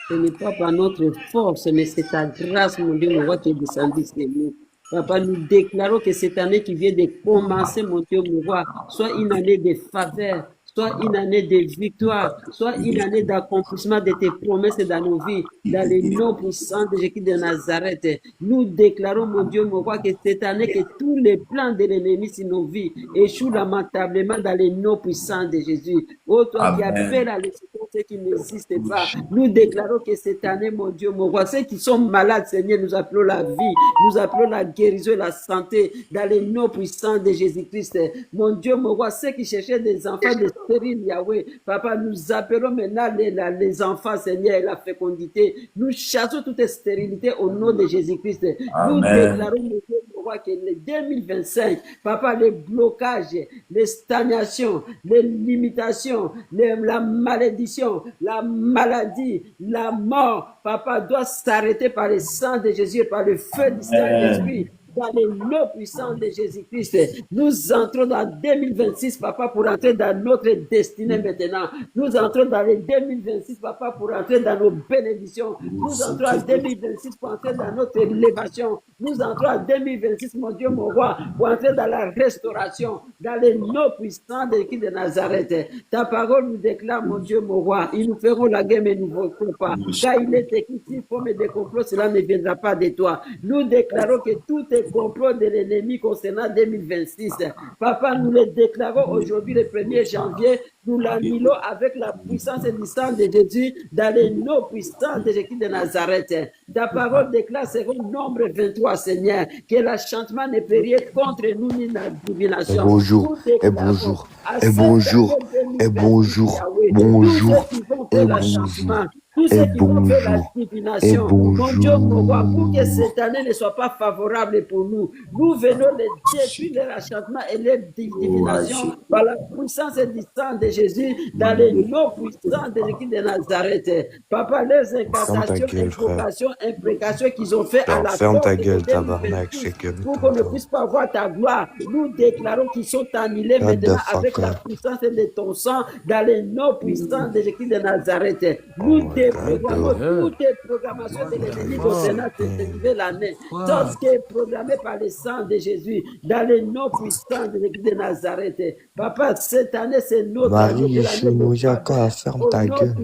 Ce n'est pas par notre force, mais c'est ta grâce, mon Dieu, mon roi, qui est descendu sur nous. Papa, nous déclarons que cette année qui vient de commencer, mon Dieu, mon roi, soit une année de faveur, soit une année de victoire, soit une année d'accomplissement de tes promesses dans nos vies, dans les noms puissants de Jésus de Nazareth. Nous déclarons, mon Dieu, mon roi, que cette année, que tous les plans de l'ennemi sur nos vies échouent lamentablement dans les noms puissants de Jésus. Oh, toi qui appelles à l'existence ceux qui n'existent pas, nous déclarons que cette année, mon Dieu, mon roi, ceux qui sont malades, Seigneur, nous appelons la vie, nous appelons la guérison et la santé dans les noms puissants de Jésus-Christ. Mon Dieu, mon roi, ceux qui cherchaient des enfants de stérile, Yahweh, Papa, nous appelons maintenant les enfants, Seigneur, et la fécondité. Nous chassons toute stérilité au nom de Jésus-Christ. Nous déclarons, mon Dieu, mon roi, que les 2025, papa, les blocages, les stagnations, les limitations, la malédiction, la maladie, la mort, papa, doit s'arrêter par le sang de Jésus et par le feu du Saint-Esprit. Dans le nom puissant de Jésus-Christ, nous entrons dans 2026, papa, pour entrer dans notre destinée maintenant. Nous entrons dans le 2026, papa, pour entrer dans nos bénédictions. Nous entrons en 2026 pour entrer dans notre élévation. Nous entrons en 2026, mon Dieu, mon roi, pour entrer dans la restauration, dans le nom puissant de Jésus de Nazareth. Ta parole nous déclare, mon Dieu, mon roi, ils nous feront la guerre, mais nous ne voterons pas. Car il est écrit, s'il faut me des complots, cela ne viendra pas de toi. Nous déclarons que tout est complot de l'ennemi concernant 2026. Papa, nous le déclarons aujourd'hui, le 1er janvier, nous l'annulons avec la puissance et le sang de Jésus dans les noms puissants de Jésus de Nazareth. Ta parole déclare, c'est au nombre 23, Seigneur, que l'achantement ne peut rien contre nous ni la divination. Et bonjour, et bonjour, et bonjour, et bonjour, bonjour, et bonjour. Tous ceux qui vont faire la divination, mon Dieu, mon roi, pour que cette année ne soit pas favorable pour nous, nous venons les détruire de l'achantement et les divinations par la puissance et du sang de Jésus dans les noms puissants de l'équipe de Nazareth. Papa, les incantations, invocations, imprécations qu'ils ont fait à la ferme ta gueule, porte tabarnak, pour qu'on ne puisse pas voir ta gloire, nous déclarons qu'ils sont annulés maintenant avec la puissance de ton sang dans les noms puissants de l'équipe de Nazareth. Nous déprogrammons toutes les programmations de l'ennemi concernant cette nouvelle année. Tout ce qui est programmé par le sang de Jésus dans les noms puissants de l'église de Nazareth. Papa, cette année, c'est notre année. Marie, Chimoyaka, ferme ta gueule.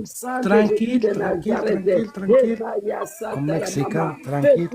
Tranquille, tranquille. Au Mexicain, tranquille.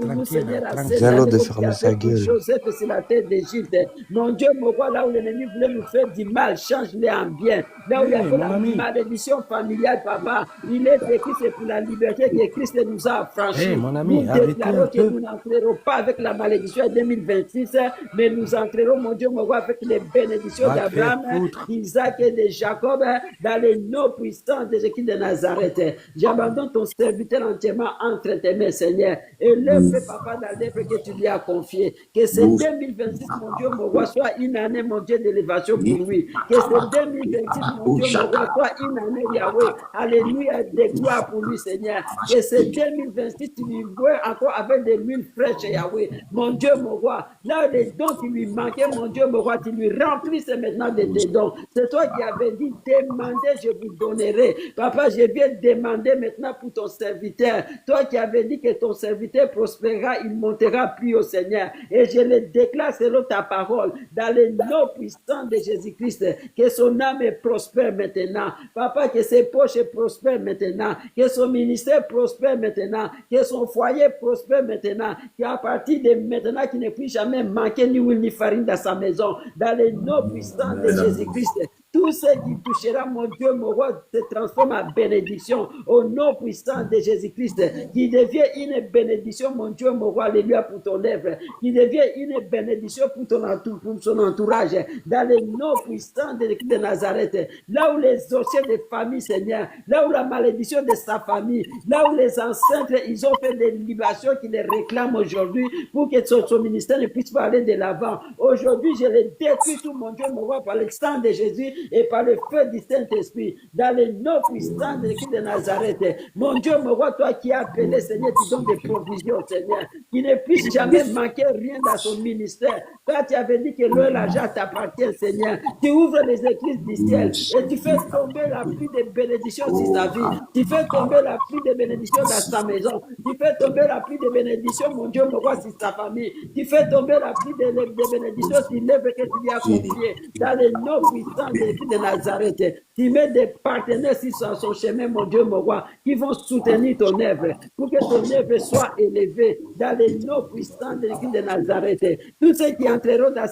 Viens de fermer sa gueule. Joseph, c'est la tête d'Égypte. Mon Dieu, mon roi, là où l'ennemi voulait nous faire du mal, change-les en bien. Là où il y a la malédiction familiale, papa, il est écrit, c'est pour la liberté que Christ nous a affranchis. Mon ami, nous déclarons que nous n'entrerons pas avec la malédiction en 2026, mais nous entrerons, mon Dieu, mon roi, avec les bénédictions d'Abraham, d'Isaac et de Jacob, dans les noms puissants de Jésus de Nazareth. J'abandonne ton serviteur entièrement entre tes mains, Seigneur, et l'œuvre, papa, dans l'œuvre que tu lui as confié. Que ce 2026, mon Dieu, mon roi, soit une année, mon Dieu, d'élévation pour lui. Que ce 2026, mon Dieu, mon roi, soit une année, Yahweh, alléluia, de gloire pour lui, Seigneur. Que ce 2026, tu lui vois encore avec des lunes fraîches, Yahweh. Mon Dieu, mon roi, là, les dons qui lui manquaient, mon Dieu, mon roi, tu lui remplisses maintenant de tes dons. C'est toi qui avais dit, demandez, je vous donnerai. Papa, je viens demander maintenant pour ton serviteur. Toi qui avais dit que ton serviteur prospérera, il montera plus au Seigneur. Et je le déclare selon ta parole, dans le nom puissant de Jésus-Christ, que son âme prospère maintenant. Papa, que ses poches prospèrent maintenant, que son ministère prospère maintenant, que son foyer prospère maintenant, qu'à partir de maintenant, qu'il ne puisse jamais manquer ni huile ni farine dans sa maison, dans le nom puissant de Jésus-Christ. Tout ce qui touchera, mon Dieu, mon roi, se transforme en bénédiction au nom puissant de Jésus-Christ, qui devient une bénédiction, mon Dieu, mon roi, alléluia, pour ton œuvre, qui devient une bénédiction pour son entourage, dans le nom puissant de l'Église de Nazareth, là où les anciens de famille, Seigneur, là où la malédiction de sa famille, là où les ancêtres, ils ont fait des libations qui les réclament aujourd'hui pour que son ministère ne puisse pas aller de l'avant. Aujourd'hui, je les détruis, tout mon Dieu, mon roi, par le sang de Jésus et par le feu du Saint-Esprit, dans le nom puissant de l'Église de Nazareth. Mon Dieu, mon roi, toi qui as appelé, Seigneur, tu donnes des provisions, Seigneur, qui ne puisse jamais manquer rien dans son ministère. Toi, tu avais dit que l'eau et l'argent t'appartiennent, Seigneur. Tu ouvres les églises du ciel et tu fais tomber la pluie de bénédictions sur sa vie. Tu fais tomber la pluie de bénédictions dans sa maison. Tu fais tomber la pluie de bénédictions, mon Dieu, mon roi, sur sa famille. Tu fais tomber la pluie de bénédictions sur l'œuvre que tu lui as confiée. Dans le nom puissant de Nazareth, tu mets des partenaires sur son chemin, mon Dieu, mon roi, qui vont soutenir ton œuvre, pour que ton œuvre soit élevée dans les noms puissants de l'Église de Nazareth. Tous ceux qui entreront dans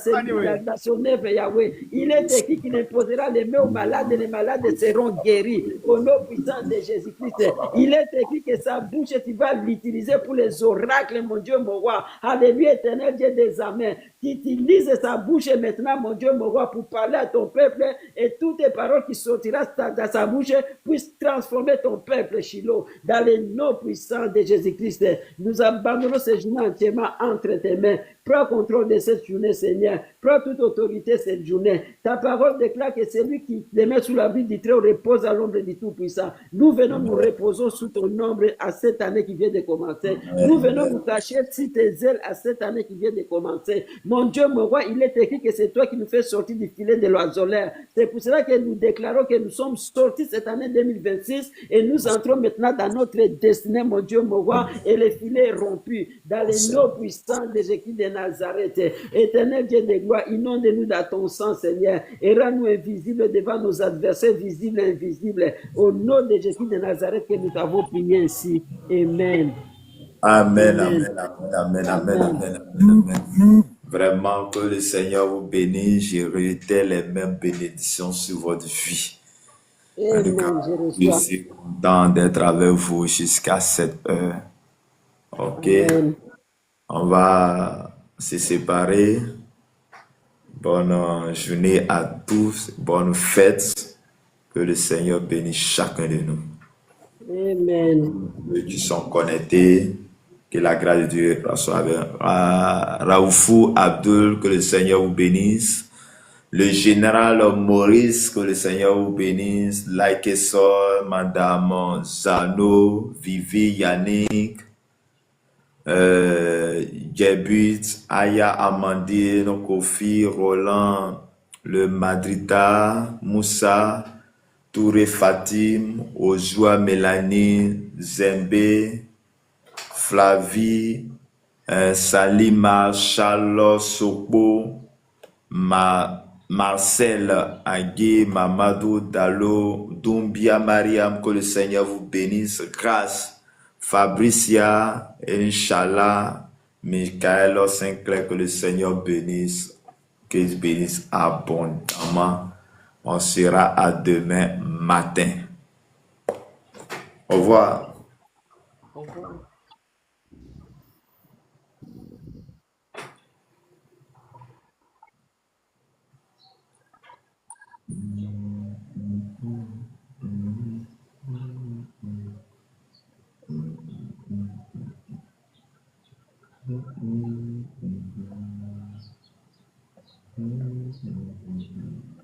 son œuvre, Yahweh, il est écrit qu'il imposera les mains aux malades et les malades seront guéris au nom puissant de Jésus-Christ. Il est écrit que sa bouche, tu vas l'utiliser pour les oracles, mon Dieu, mon roi. Alléluia, éternel Dieu des amens. Tu utilises sa bouche maintenant, mon Dieu, mon roi, pour parler à ton peuple et toutes les paroles qui sortiront dans sa bouche puissent transformer ton peuple, Shiloh, dans les noms puissants de Jésus-Christ. Nous abandonnons ces journées entièrement entre tes mains. Prends contrôle de cette journée, Seigneur. Prends toute autorité cette journée. Ta parole déclare que celui qui les met sous l'abri du Très-Haut repose à l'ombre du Tout-Puissant. Nous venons nous reposer sous ton ombre à cette année qui vient de commencer. Nous venons nous cacher sous tes ailes à cette année qui vient de commencer. Mon Dieu, mon roi, il est écrit que c'est toi qui nous fais sortir du filet de l'oiseleur. C'est pour cela que nous déclarons que nous sommes sortis cette année 2026 et nous entrons maintenant dans notre destinée, mon Dieu, mon roi, et le filet est rompu dans les noms puissants de Jésus de Nazareth. Éternel Dieu de gloire, inonde-nous dans ton sang, Seigneur, et rends-nous invisibles devant nos adversaires visibles et invisibles. Au nom de Jésus de Nazareth que nous t'avons prié ainsi. Amen. Amen, amen, amen, amen, amen, amen, amen. Vraiment, que le Seigneur vous bénisse. Je réitère les mêmes bénédictions sur votre vie. En tout cas, je suis content d'être avec vous jusqu'à cette heure. Ok. Amen. On va se séparer. Bonne journée à tous. Bonne fête. Que le Seigneur bénisse chacun de nous. Amen. Ceux qui sont connectés, que la grâce de Dieu soit avec Raoufou Abdul, que le Seigneur vous bénisse. Le général Maurice, que le Seigneur vous bénisse. Laikesor, Madame Zano, Vivi, Yannick, Djebut, Aya, Amandine, Kofi, Roland, le Madrita, Moussa, Touré Fatim, Ojua Mélanie, Zembe, Flavie, Salima, Charles, Sokbo, Marcel, Agué, Mamadou, Dalo, Doumbia, Mariam, que le Seigneur vous bénisse. Grâce, Fabricia, Inch'Allah, Michael Sinclair, que le Seigneur bénisse, qu'il bénisse abondamment. On sera à demain matin. Au revoir. Au revoir. Mm-hmm.